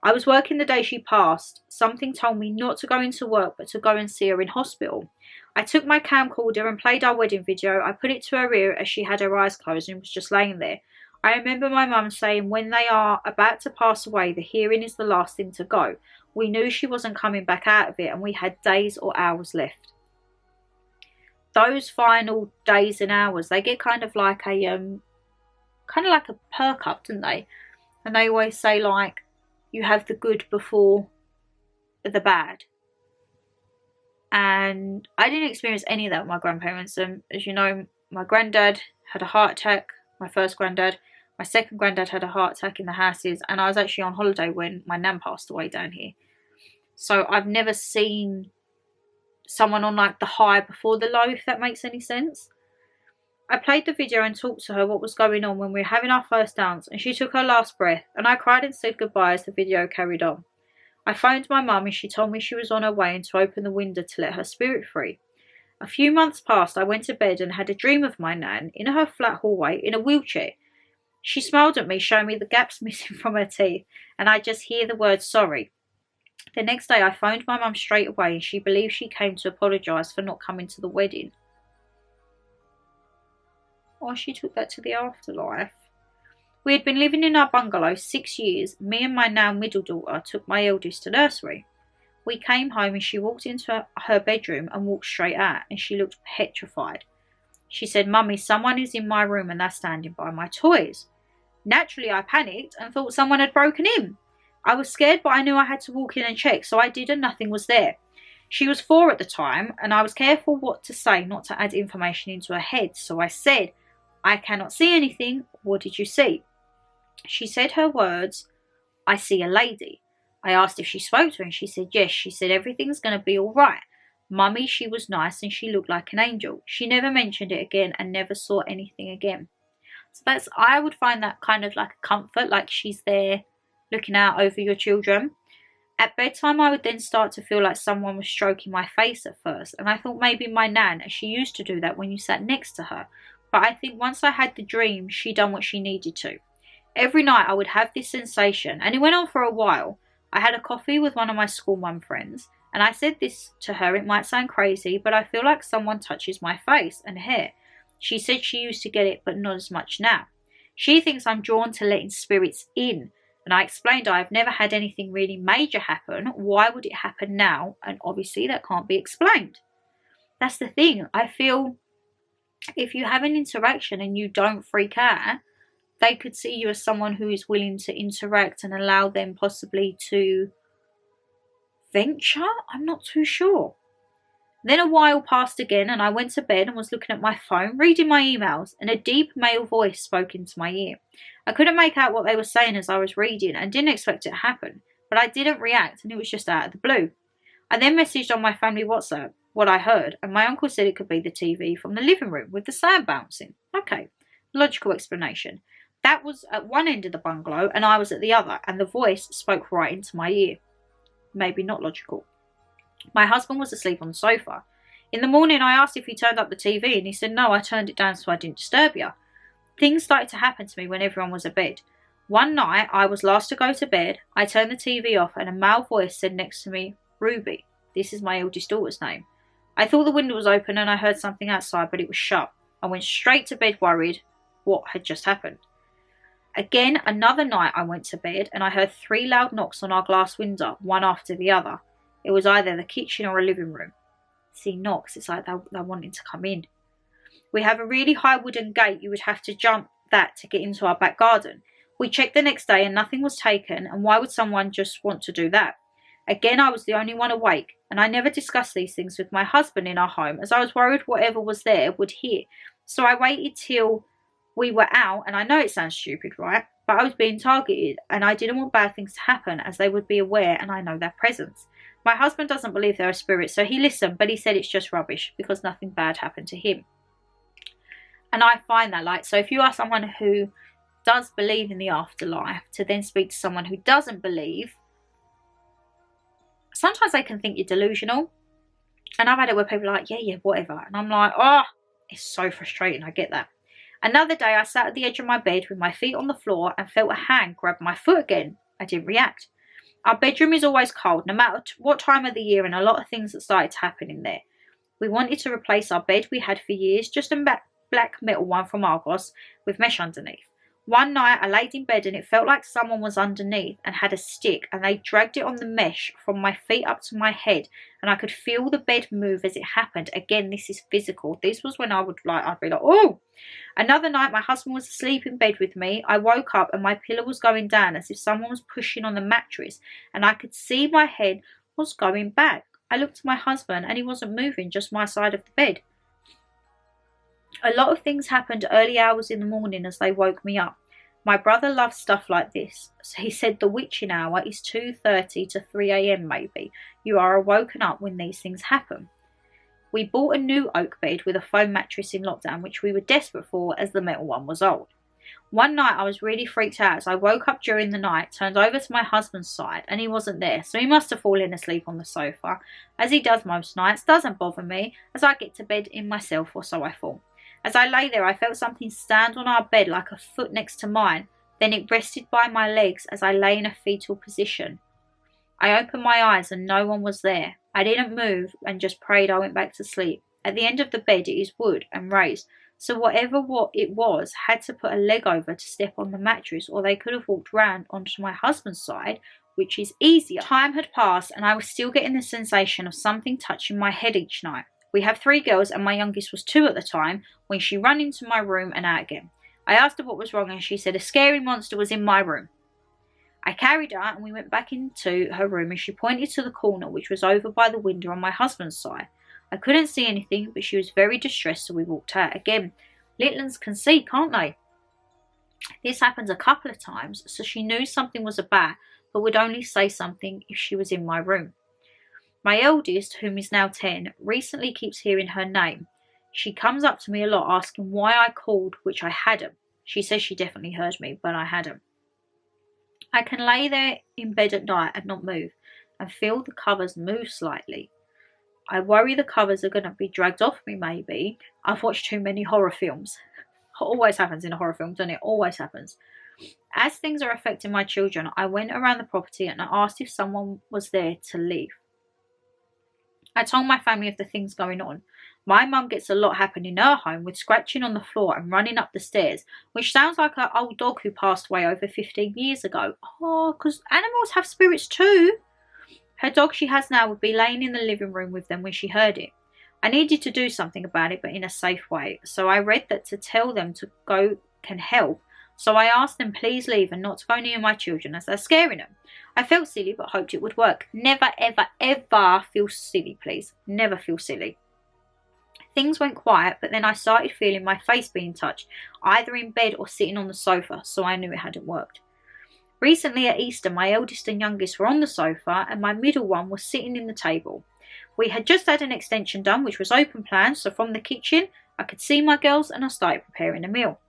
[SPEAKER 1] I was working the day she passed. Something told me not to go into work but to go and see her in hospital. I took my camcorder and played our wedding video. I put it to her ear as she had her eyes closed and was just laying there. I remember my mum saying when they are about to pass away, the hearing is the last thing to go. We knew she wasn't coming back out of it and we had days or hours left. Those final days and hours, they get kind of like a perk up, don't they? And they always say like you have the good before the bad. And I didn't experience any of that with my grandparents. As you know, my granddad had a heart attack, my first granddad. My second granddad had a heart attack in the houses, and I was actually on holiday when my nan passed away down here. So I've never seen someone on like the high before the low, if that makes any sense. I played the video and talked to her what was going on when we were having our first dance, and she took her last breath, and I cried and said goodbye as the video carried on. I phoned my mum and she told me she was on her way and to open the window to let her spirit free. A few months passed. I went to bed and had a dream of my nan in her flat hallway in a wheelchair. She smiled at me, showing me the gaps missing from her teeth, and I just hear the word sorry. The next day I phoned my mum straight away and she believed she came to apologise for not coming to the wedding. Or she took that to the afterlife. We had been living in our bungalow 6 years. Me and my now middle daughter took my eldest to nursery. We came home and she walked into her bedroom and walked straight out, and she looked petrified. She said, "Mummy, someone is in my room and they're standing by my toys." Naturally, I panicked and thought someone had broken in. I was scared, but I knew I had to walk in and check, so I did, and nothing was there. She was 4 at the time, and I was careful what to say, not to add information into her head, so I said, "I cannot see anything. What did you see?" She said her words, "I see a lady." I asked if she spoke to her and she said yes. She said everything's going to be all right. Mummy, she was nice and she looked like an angel. She never mentioned it again and never saw anything again. So I would find that kind of like a comfort, like she's there looking out over your children. At bedtime, I would then start to feel like someone was stroking my face at first. And I thought maybe my nan, as she used to do that when you sat next to her. But I think once I had the dream, she done what she needed to. Every night I would have this sensation, and it went on for a while. I had a coffee with one of my school mum friends, and I said this to her. It might sound crazy, but I feel like someone touches my face and hair. She said she used to get it, but not as much now. She thinks I'm drawn to letting spirits in, and I explained I've never had anything really major happen. Why would it happen now? And obviously that can't be explained. That's the thing. I feel if you have an interaction and you don't freak out, they could see you as someone who is willing to interact and allow them possibly to venture. I'm not too sure. Then a while passed again and I went to bed and was looking at my phone, reading my emails, and a deep male voice spoke into my ear. I couldn't make out what they were saying as I was reading and didn't expect it to happen, but I didn't react and it was just out of the blue. I then messaged on my family WhatsApp what I heard, and my uncle said it could be the TV from the living room with the sound bouncing. Okay, logical explanation. That was at one end of the bungalow and I was at the other, and the voice spoke right into my ear. Maybe not logical. My husband was asleep on the sofa. In the morning I asked if he turned up the TV and he said no, I turned it down so I didn't disturb you. Things started to happen to me when everyone was abed. One night I was last to go to bed. I turned the TV off and a male voice said next to me, "Ruby." This is my eldest daughter's name. I thought the window was open and I heard something outside, but it was shut. I went straight to bed worried what had just happened. Again, another night I went to bed and I heard 3 loud knocks on our glass window, one after the other. It was either the kitchen or a living room. See, knocks, it's like they're wanting to come in. We have a really high wooden gate. You would have to jump that to get into our back garden. We checked the next day and nothing was taken, and why would someone just want to do that? Again, I was the only one awake, and I never discussed these things with my husband in our home as I was worried whatever was there would hear. So I waited till we were out, and I know it sounds stupid, right? But I was being targeted and I didn't want bad things to happen as they would be aware and I know their presence. My husband doesn't believe there are spirits, so he listened, but he said it's just rubbish because nothing bad happened to him. And I find that, like, so if you are someone who does believe in the afterlife, to then speak to someone who doesn't believe, sometimes they can think you're delusional. And I've had it where people are like, yeah, whatever. And I'm like, oh, it's so frustrating. I get that. Another day I sat at the edge of my bed with my feet on the floor and felt a hand grab my foot again. I didn't react. Our bedroom is always cold, no matter what time of the year, and a lot of things that started to happen in there. We wanted to replace our bed we had for years, just a black metal one from Argos with mesh underneath. One night I laid in bed and it felt like someone was underneath and had a stick, and they dragged it on the mesh from my feet up to my head, and I could feel the bed move as it happened. Again, this is physical. This was when I'd be like, oh. Another night my husband was asleep in bed with me. I woke up and my pillow was going down as if someone was pushing on the mattress, and I could see my head was going back. I looked at my husband and he wasn't moving, just my side of the bed. A lot of things happened early hours in the morning as they woke me up. My brother loves stuff like this. So he said the witching hour is 2:30 to 3 a.m. maybe. You are awoken up when these things happen. We bought a new oak bed with a foam mattress in lockdown, which we were desperate for as the metal one was old. One night I was really freaked out as I woke up during the night, turned over to my husband's side, and he wasn't there, so he must have fallen asleep on the sofa, as he does most nights. Doesn't bother me, as I get to bed in myself, or so I thought. As I lay there, I felt something stand on our bed like a foot next to mine. Then it rested by my legs as I lay in a fetal position. I opened my eyes and no one was there. I didn't move and just prayed I went back to sleep. At the end of the bed it is wood and raised, so whatever it was had to put a leg over to step on the mattress, or they could have walked round onto my husband's side, which is easier. Time had passed and I was still getting the sensation of something touching my head each night. We have 3 girls and my youngest was 2 at the time when she ran into my room and out again. I asked her what was wrong and she said a scary monster was in my room. I carried her and we went back into her room and she pointed to the corner, which was over by the window on my husband's side. I couldn't see anything, but she was very distressed, so we walked out. Again, little ones can see, can't they? This happened a couple of times, so she knew something was about, but would only say something if she was in my room. My eldest, whom is now 10, recently keeps hearing her name. She comes up to me a lot asking why I called, which I hadn't. She says she definitely heard me, but I hadn't. I can lay there in bed at night and not move, and feel the covers move slightly. I worry the covers are going to be dragged off me maybe. I've watched too many horror films. It always happens in a horror film, doesn't it? Always happens. As things are affecting my children, I went around the property and I asked if someone was there to leave. I told my family of the things going on. My mum gets a lot happening in her home, with scratching on the floor and running up the stairs, which sounds like her old dog who passed away over 15 years ago. Oh, because animals have spirits too. Her dog she has now would be laying in the living room with them when she heard it. I needed to do something about it, but in a safe way. So I read that to tell them to go can help. So I asked them please leave and not to go near my children as they're scaring them. I felt silly but hoped it would work. Never, ever, ever feel silly, please. Never feel silly. Things went quiet, but then I started feeling my face being touched, either in bed or sitting on the sofa, so I knew it hadn't worked. Recently at Easter, my eldest and youngest were on the sofa and my middle one was sitting in the table. We had just had an extension done, which was open plan, so from the kitchen I could see my girls and I started preparing a meal.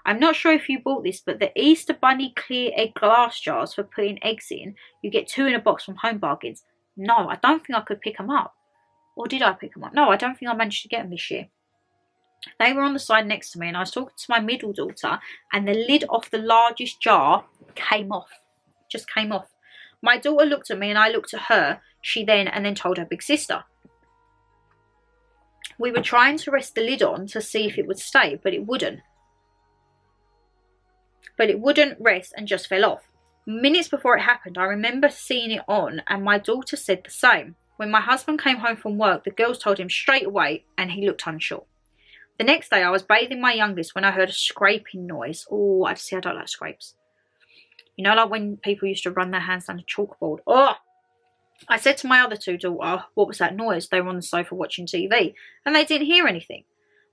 [SPEAKER 1] I'm not sure if you bought this, but the Easter Bunny clear egg glass jars for putting eggs in, you get 2 in a box from Home Bargains. No, I don't think I could pick them up. Or did I pick them up? No, I don't think I managed to get them this year. They were on the side next to me and I was talking to my middle daughter and the lid off the largest jar came off. Just came off. My daughter looked at me and I looked at her. She then told her big sister. We were trying to rest the lid on to see if it would stay, but it wouldn't. But it wouldn't rest and just fell off. Minutes before it happened, I remember seeing it on, and my daughter said the same. When my husband came home from work, the girls told him straight away, and he looked unsure. The next day, I was bathing my youngest when I heard a scraping noise. Oh, I don't like scrapes. You know, like when people used to run their hands down a chalkboard. Oh! I said to my other two daughters, what was that noise? They were on the sofa watching TV, and they didn't hear anything.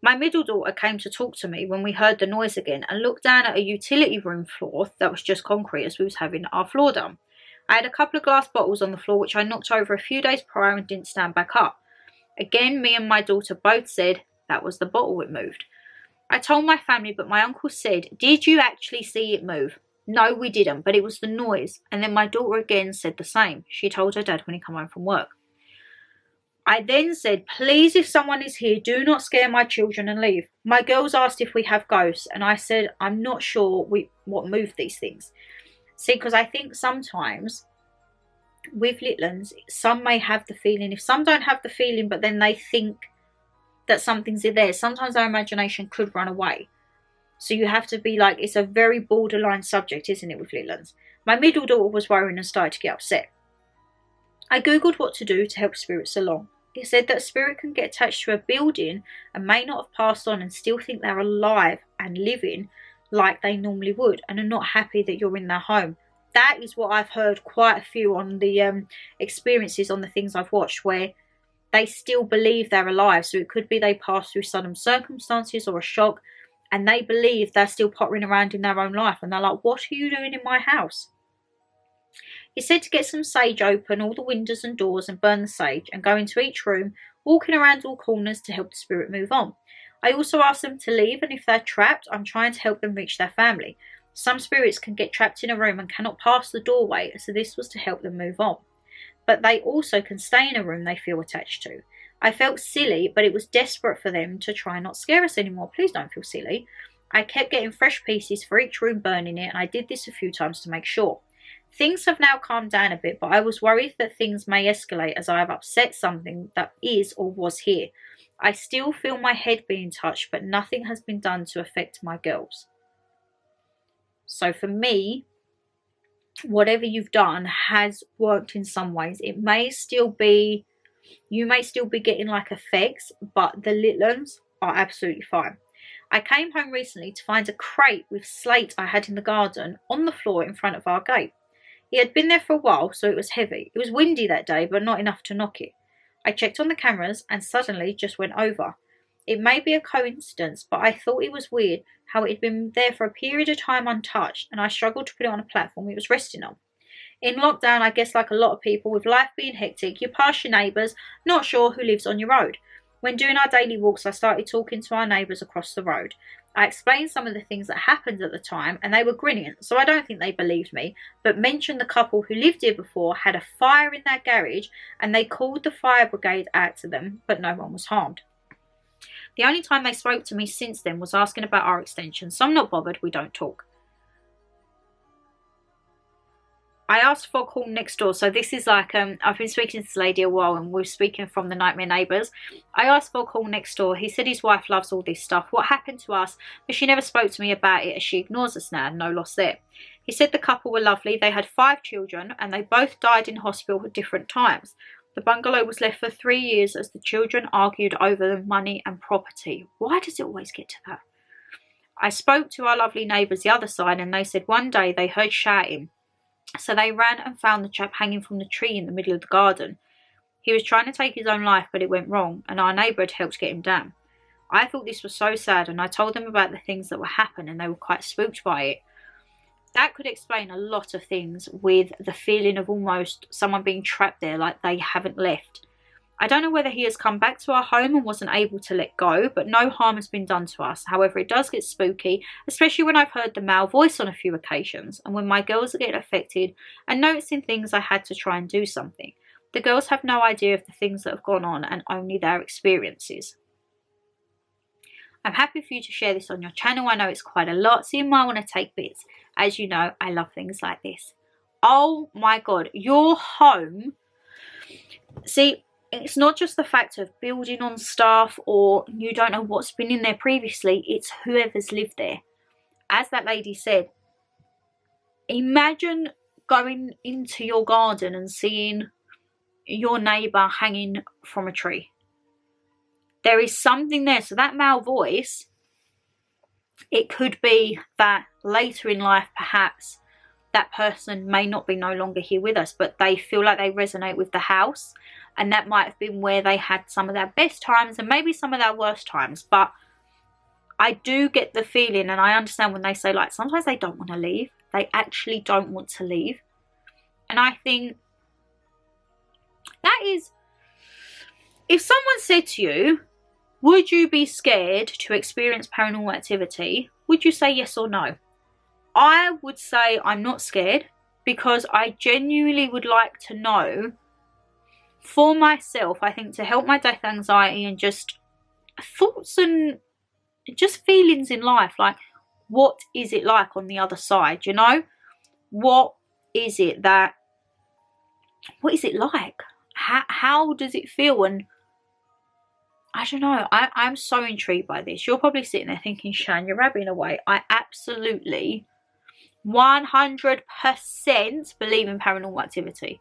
[SPEAKER 1] My middle daughter came to talk to me when we heard the noise again and looked down at a utility room floor that was just concrete as we was having our floor done. I had a couple of glass bottles on the floor which I knocked over a few days prior and didn't stand back up. Again, me and my daughter both said that was the bottle it moved. I told my family, but my uncle said, did you actually see it move? No, we didn't, but it was the noise. And then my daughter again said the same. She told her dad when he came home from work. I then said, please, if someone is here, do not scare my children and leave. My girls asked if we have ghosts, and I said, I'm not sure what moved these things. See, because I think sometimes with little ones, some may have the feeling. If some don't have the feeling, but then they think that something's in there, sometimes their imagination could run away. So you have to be like, it's a very borderline subject, isn't it, with little ones? My middle daughter was worrying and started to get upset. I googled what to do to help spirits along. It said that a spirit can get attached to a building and may not have passed on and still think they're alive and living like they normally would and are not happy that you're in their home. That is what I've heard quite a few on the experiences on the things I've watched, where they still believe they're alive. So it could be they passed through sudden circumstances or a shock and they believe they're still pottering around in their own life and they're like, what are you doing in my house? It said to get some sage, open all the windows and doors and burn the sage and go into each room, walking around all corners to help the spirit move on. I also asked them to leave, and if they're trapped, I'm trying to help them reach their family. Some spirits can get trapped in a room and cannot pass the doorway, so this was to help them move on. But they also can stay in a room they feel attached to. I felt silly, but it was desperate for them to try and not scare us anymore. Please don't feel silly. I kept getting fresh pieces for each room, burning it, and I did this a few times to make sure. Things have now calmed down a bit, but I was worried that things may escalate as I have upset something that is or was here. I still feel my head being touched, but nothing has been done to affect my girls. So for me, whatever you've done has worked in some ways. It may still be, you may still be getting like effects, but the little ones are absolutely fine. I came home recently to find a crate with slate I had in the garden on the floor in front of our gate. It had been there for a while, so it was heavy. It was windy that day, but not enough to knock it. I checked on the cameras and suddenly just went over. It may be a coincidence, but I thought it was weird how it had been there for a period of time untouched, and I struggled to put it on a platform it was resting on. In lockdown, I guess like a lot of people, with life being hectic, you pass your neighbours, not sure who lives on your road. When doing our daily walks, I started talking to our neighbours across the road. I explained some of the things that happened at the time, and they were grinning, so I don't think they believed me, but mentioned the couple who lived here before had a fire in their garage, and they called the fire brigade out to them, but no one was harmed. The only time they spoke to me since then was asking about our extension, so I'm not bothered, we don't talk. I asked for a call next door. So this is like, I've been speaking to this lady a while and we're speaking from the Nightmare Neighbours. I asked for a call next door. He said his wife loves all this stuff. What happened to us? But she never spoke to me about it as she ignores us now. No loss there. He said the couple were lovely. They had 5 children and they both died in hospital at different times. The bungalow was left for 3 years as the children argued over the money and property. Why does it always get to that? I spoke to our lovely neighbours the other side and they said one day they heard shouting. So they ran and found the chap hanging from the tree in the middle of the garden. He was trying to take his own life, but it went wrong, and our neighbour had helped get him down. I thought this was so sad, and I told them about the things that were happening, and they were quite spooked by it. That could explain a lot of things, with the feeling of almost someone being trapped there, like they haven't left. I don't know whether he has come back to our home and wasn't able to let go, but no harm has been done to us. However, it does get spooky, especially when I've heard the male voice on a few occasions, and when my girls are getting affected and noticing things I had to try and do something. The girls have no idea of the things that have gone on and only their experiences. I'm happy for you to share this on your channel. I know it's quite a lot, so you might want to take bits. As you know, I love things like this. Oh my God, your home. See, it's not just the fact of building on stuff or you don't know what's been in there previously. It's whoever's lived there. As that lady said, imagine going into your garden and seeing your neighbour hanging from a tree. There is something there. So that male voice, it could be that later in life perhaps that person may not be no longer here with us, but they feel like they resonate with the house, and that might have been where they had some of their best times and maybe some of their worst times. But I do get the feeling, and I understand when they say like sometimes they don't want to leave. They actually don't want to leave. And I think that is, if someone said to you, would you be scared to experience paranormal activity? Would you say yes or no? I would say I'm not scared, because I genuinely would like to know for myself. I think to help my death anxiety and just thoughts and just feelings in life, like what is it like on the other side, you know? What is it like? How does it feel? And I don't know, I'm so intrigued by this. You're probably sitting there thinking, Shan, you're rabbing away. I absolutely 100% believe in paranormal activity.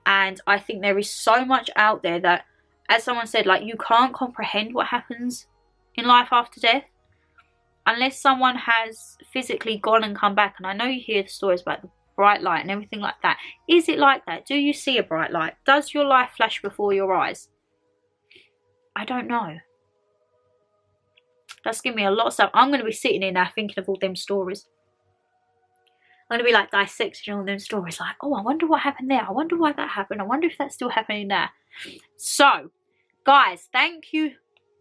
[SPEAKER 1] And I think there is so much out there that, as someone said, like you can't comprehend what happens in life after death unless someone has physically gone and come back. And I know you hear the stories about the bright light and everything like that. Is it like that? Do you see a bright light? Does your life flash before your eyes? I don't know. That's giving me a lot of stuff. I'm going to be sitting here now thinking of all them stories. I'm going to be like dissecting all them stories. Like, oh, I wonder what happened there. I wonder why that happened. I wonder if that's still happening there. So, guys, thank you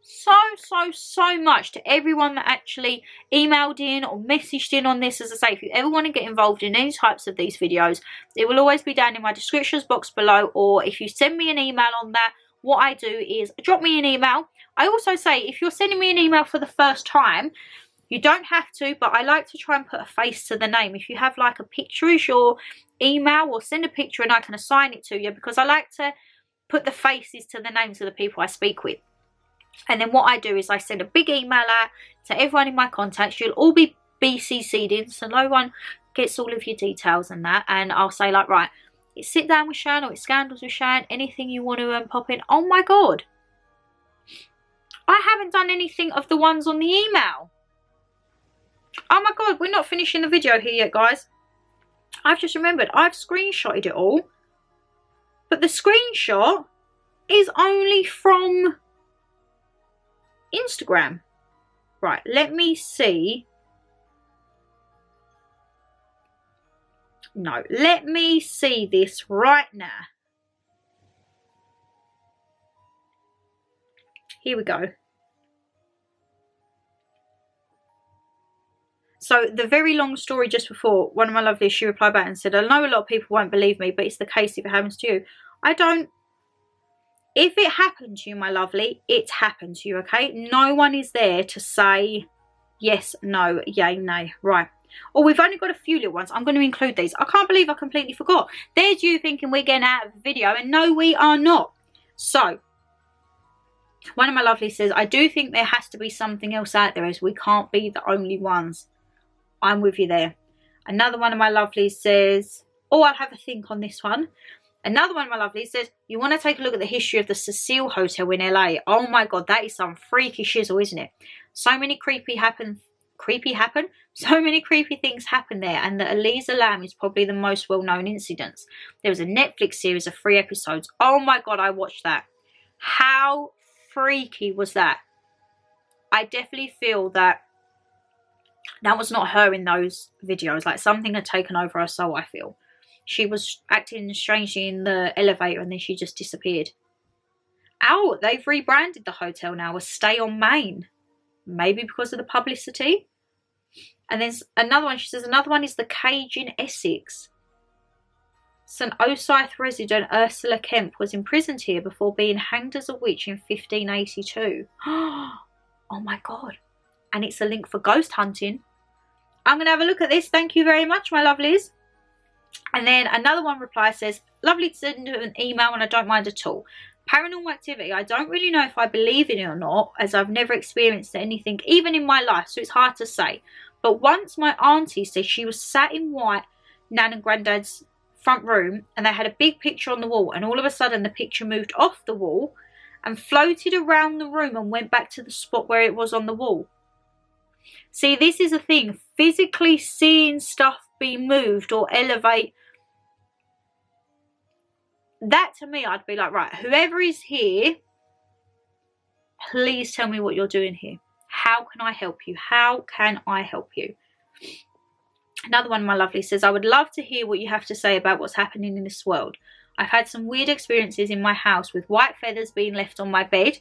[SPEAKER 1] so much to everyone that actually emailed in or messaged in on this. As I say, if you ever want to get involved in any types of these videos, it will always be down in my descriptions box below, or if you send me an email on that, what I do is drop me an email. I also say, if you're sending me an email for the first time, you don't have to, but I like to try and put a face to the name. If you have like a picture as your email, or send a picture and I can assign it to you, because I like to put the faces to the names of the people I speak with. And then what I do is I send a big email out to everyone in my contacts. You'll all be BCC'd in, so no one gets all of your details and that. And I'll say like, right, it's Sit Down with Shan, or it's Scandals with Shan, anything you want to pop in. Oh my God, I haven't done anything of the ones on the email. Oh my God, we're not finishing the video here yet, guys. I've just remembered, I've screenshotted it all, but the screenshot is only from Instagram. Right, let me see. No, let me see this right now. Here we go. So the very long story just before, one of my lovelies, she replied back and said, I know a lot of people won't believe me, but it's the case if it happens to you. I don't. If it happened to you, my lovely, it's happened to you, okay? No one is there to say yes, no, yay, nay. Right. Oh, we've only got a few little ones. I'm going to include these. I can't believe I completely forgot. There's you thinking we're getting out of the video, and no, we are not. So, one of my lovelies says, I do think there has to be something else out there, as we can't be the only ones. I'm with you there. Another one of my lovelies says, oh, I'll have a think on this one. Another one of my lovelies says, you want to take a look at the history of the Cecile Hotel in LA. Oh my God, that is some freaky shizzle, isn't it? So many so many creepy things happen there, and the Elisa Lam is probably the most well-known incidents. There was a Netflix series of 3 episodes. Oh my God, I watched that. How freaky was that? I definitely feel that was not her in those videos. Like something had taken over her soul, I feel. She was acting strangely in the elevator and then she just disappeared. Oh, they've rebranded the hotel now as Stay on Main. Maybe because of the publicity. And then another one, she says, another one is the Cage in Essex. St. Osyth resident Ursula Kemp was imprisoned here before being hanged as a witch in 1582. Oh my God. And it's a link for ghost hunting. I'm going to have a look at this. Thank you very much, my lovelies. And then another one reply says, lovely to send an email and I don't mind at all. Paranormal activity, I don't really know if I believe in it or not, as I've never experienced anything, even in my life, so it's hard to say. But once my auntie said she was sat in white, Nan and Granddad's front room, and they had a big picture on the wall, and all of a sudden the picture moved off the wall and floated around the room and went back to the spot where it was on the wall. See, this is a thing, physically seeing stuff be moved or elevate. That to me, I'd be like, right, whoever is here, please tell me what you're doing here. How can I help you? How can I help you? Another one, my lovely, says, I would love to hear what you have to say about what's happening in this world. I've had some weird experiences in my house with white feathers being left on my bed,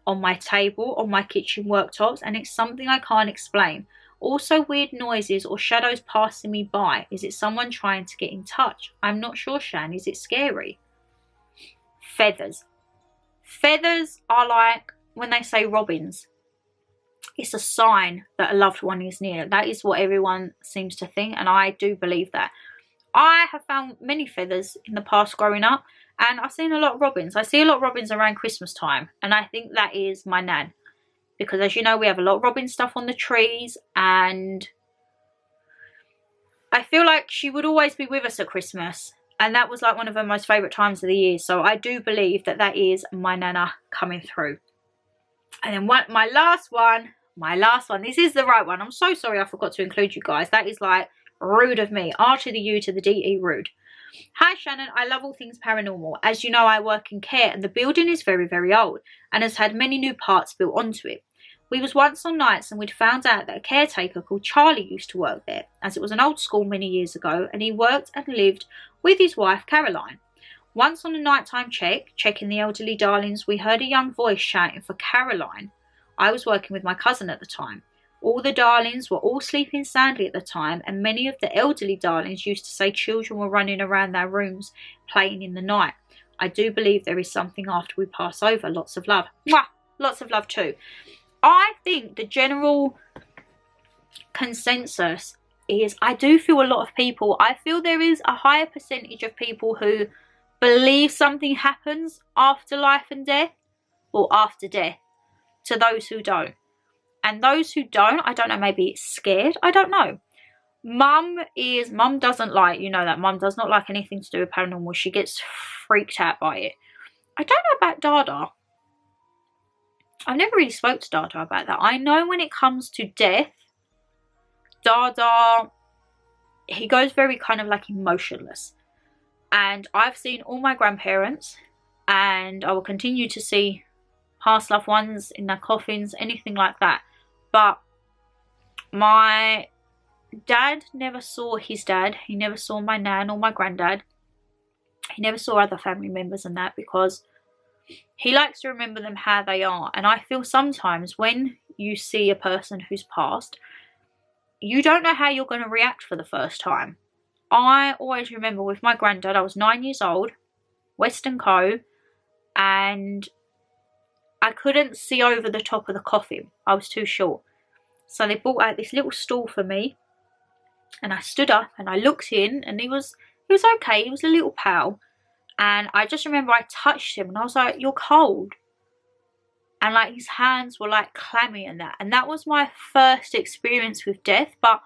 [SPEAKER 1] on my table, on my kitchen worktops, and it's something I can't explain. Also weird noises or shadows passing me by. Is it someone trying to get in touch? I'm not sure, Shan. Is it scary? Feathers. Feathers are like when they say robins. It's a sign that a loved one is near. That is what everyone seems to think, and I do believe that. I have found many feathers in the past growing up, and I've seen a lot of robins. I see a lot of robins around Christmas time, and I think that is my nan. Because as you know, we have a lot of robin stuff on the trees, and I feel like she would always be with us at Christmas. And that was like one of her most favourite times of the year. So I do believe that that is my nana coming through. And then my last one, this is the right one. I'm so sorry I forgot to include you guys. That is like rude of me. R to the U to the D-E, rude. Hi Shannon, I love all things paranormal. As you know, I work in care and the building is very, very old and has had many new parts built onto it. We was once on nights and we'd found out that a caretaker called Charlie used to work there, as it was an old school many years ago, and he worked and lived with his wife Caroline. Once on a nighttime checking the elderly darlings, we heard a young voice shouting for Caroline. I was working with my cousin at the time. All the darlings were all sleeping soundly at the time, and many of the elderly darlings used to say children were running around their rooms playing in the night. I do believe there is something after we pass over. Lots of love. Mwah! Lots of love too. I think the general consensus is, I do feel a lot of people, I feel there is a higher percentage of people who believe something happens after life and death, or after death, to those who don't. And those who don't, I don't know, maybe it's scared, I don't know. Mum doesn't like, you know that, Mum does not like anything to do with paranormal. She gets freaked out by it. I don't know about Dada. I've never really spoke to Dada about that. I know when it comes to death, Dada, he goes very kind of like emotionless. And I've seen all my grandparents, and I will continue to see past loved ones in their coffins, anything like that. But my dad never saw his dad. He never saw my nan or my granddad. He never saw other family members and that, because he likes to remember them how they are. And I feel sometimes when you see a person who's passed, you don't know how you're going to react for the first time. I always remember with my granddad, I was 9 years old, Western Co, and I couldn't see over the top of the coffin. I was too short. So they brought out this little stool for me, and I stood up and I looked in, and he was okay. He was a little pale. And I just remember I touched him and I was like, you're cold. And like his hands were like clammy and that. And that was my first experience with death. But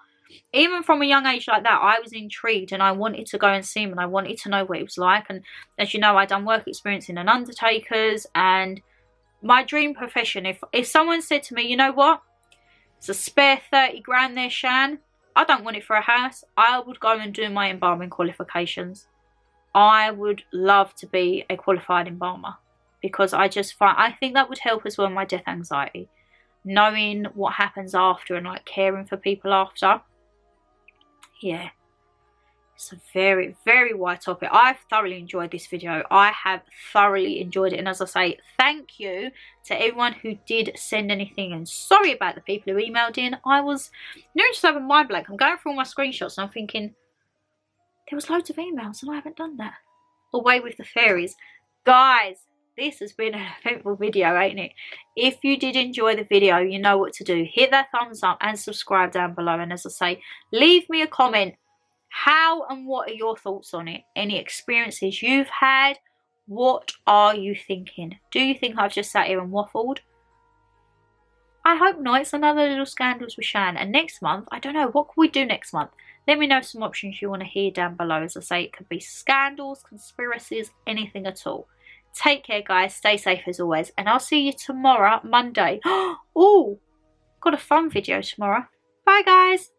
[SPEAKER 1] even from a young age like that, I was intrigued and I wanted to go and see him, and I wanted to know what it was like. And as you know, I'd done work experience in an undertaker's, and my dream profession, if someone said to me, you know what, it's a spare 30 grand there, Shan, I don't want it for a house, I would go and do my embalming qualifications. I would love to be a qualified embalmer, because I think that would help as well my death anxiety. Knowing what happens after and like caring for people after. Yeah. It's a very, very wide topic. I've thoroughly enjoyed this video. I have thoroughly enjoyed it. And as I say, thank you to everyone who did send anything. And sorry about the people who emailed in. I was nearly just having mind blank. I'm going through all my screenshots and I'm thinking, there was loads of emails and I haven't done that. Away with the fairies. Guys, this has been an eventful video, ain't it? If you did enjoy the video, you know what to do. Hit that thumbs up and subscribe down below. And as I say, leave me a comment. How and what are your thoughts on it? Any experiences you've had? What are you thinking? Do you think I've just sat here and waffled? I hope not. It's another little Scandals with Shan. And next month, I don't know, what can we do next month? Let me know some options you want to hear down below. As I say, it could be scandals, conspiracies, anything at all. Take care, guys. Stay safe as always. And I'll see you tomorrow, Monday. Oh, got a fun video tomorrow. Bye, guys.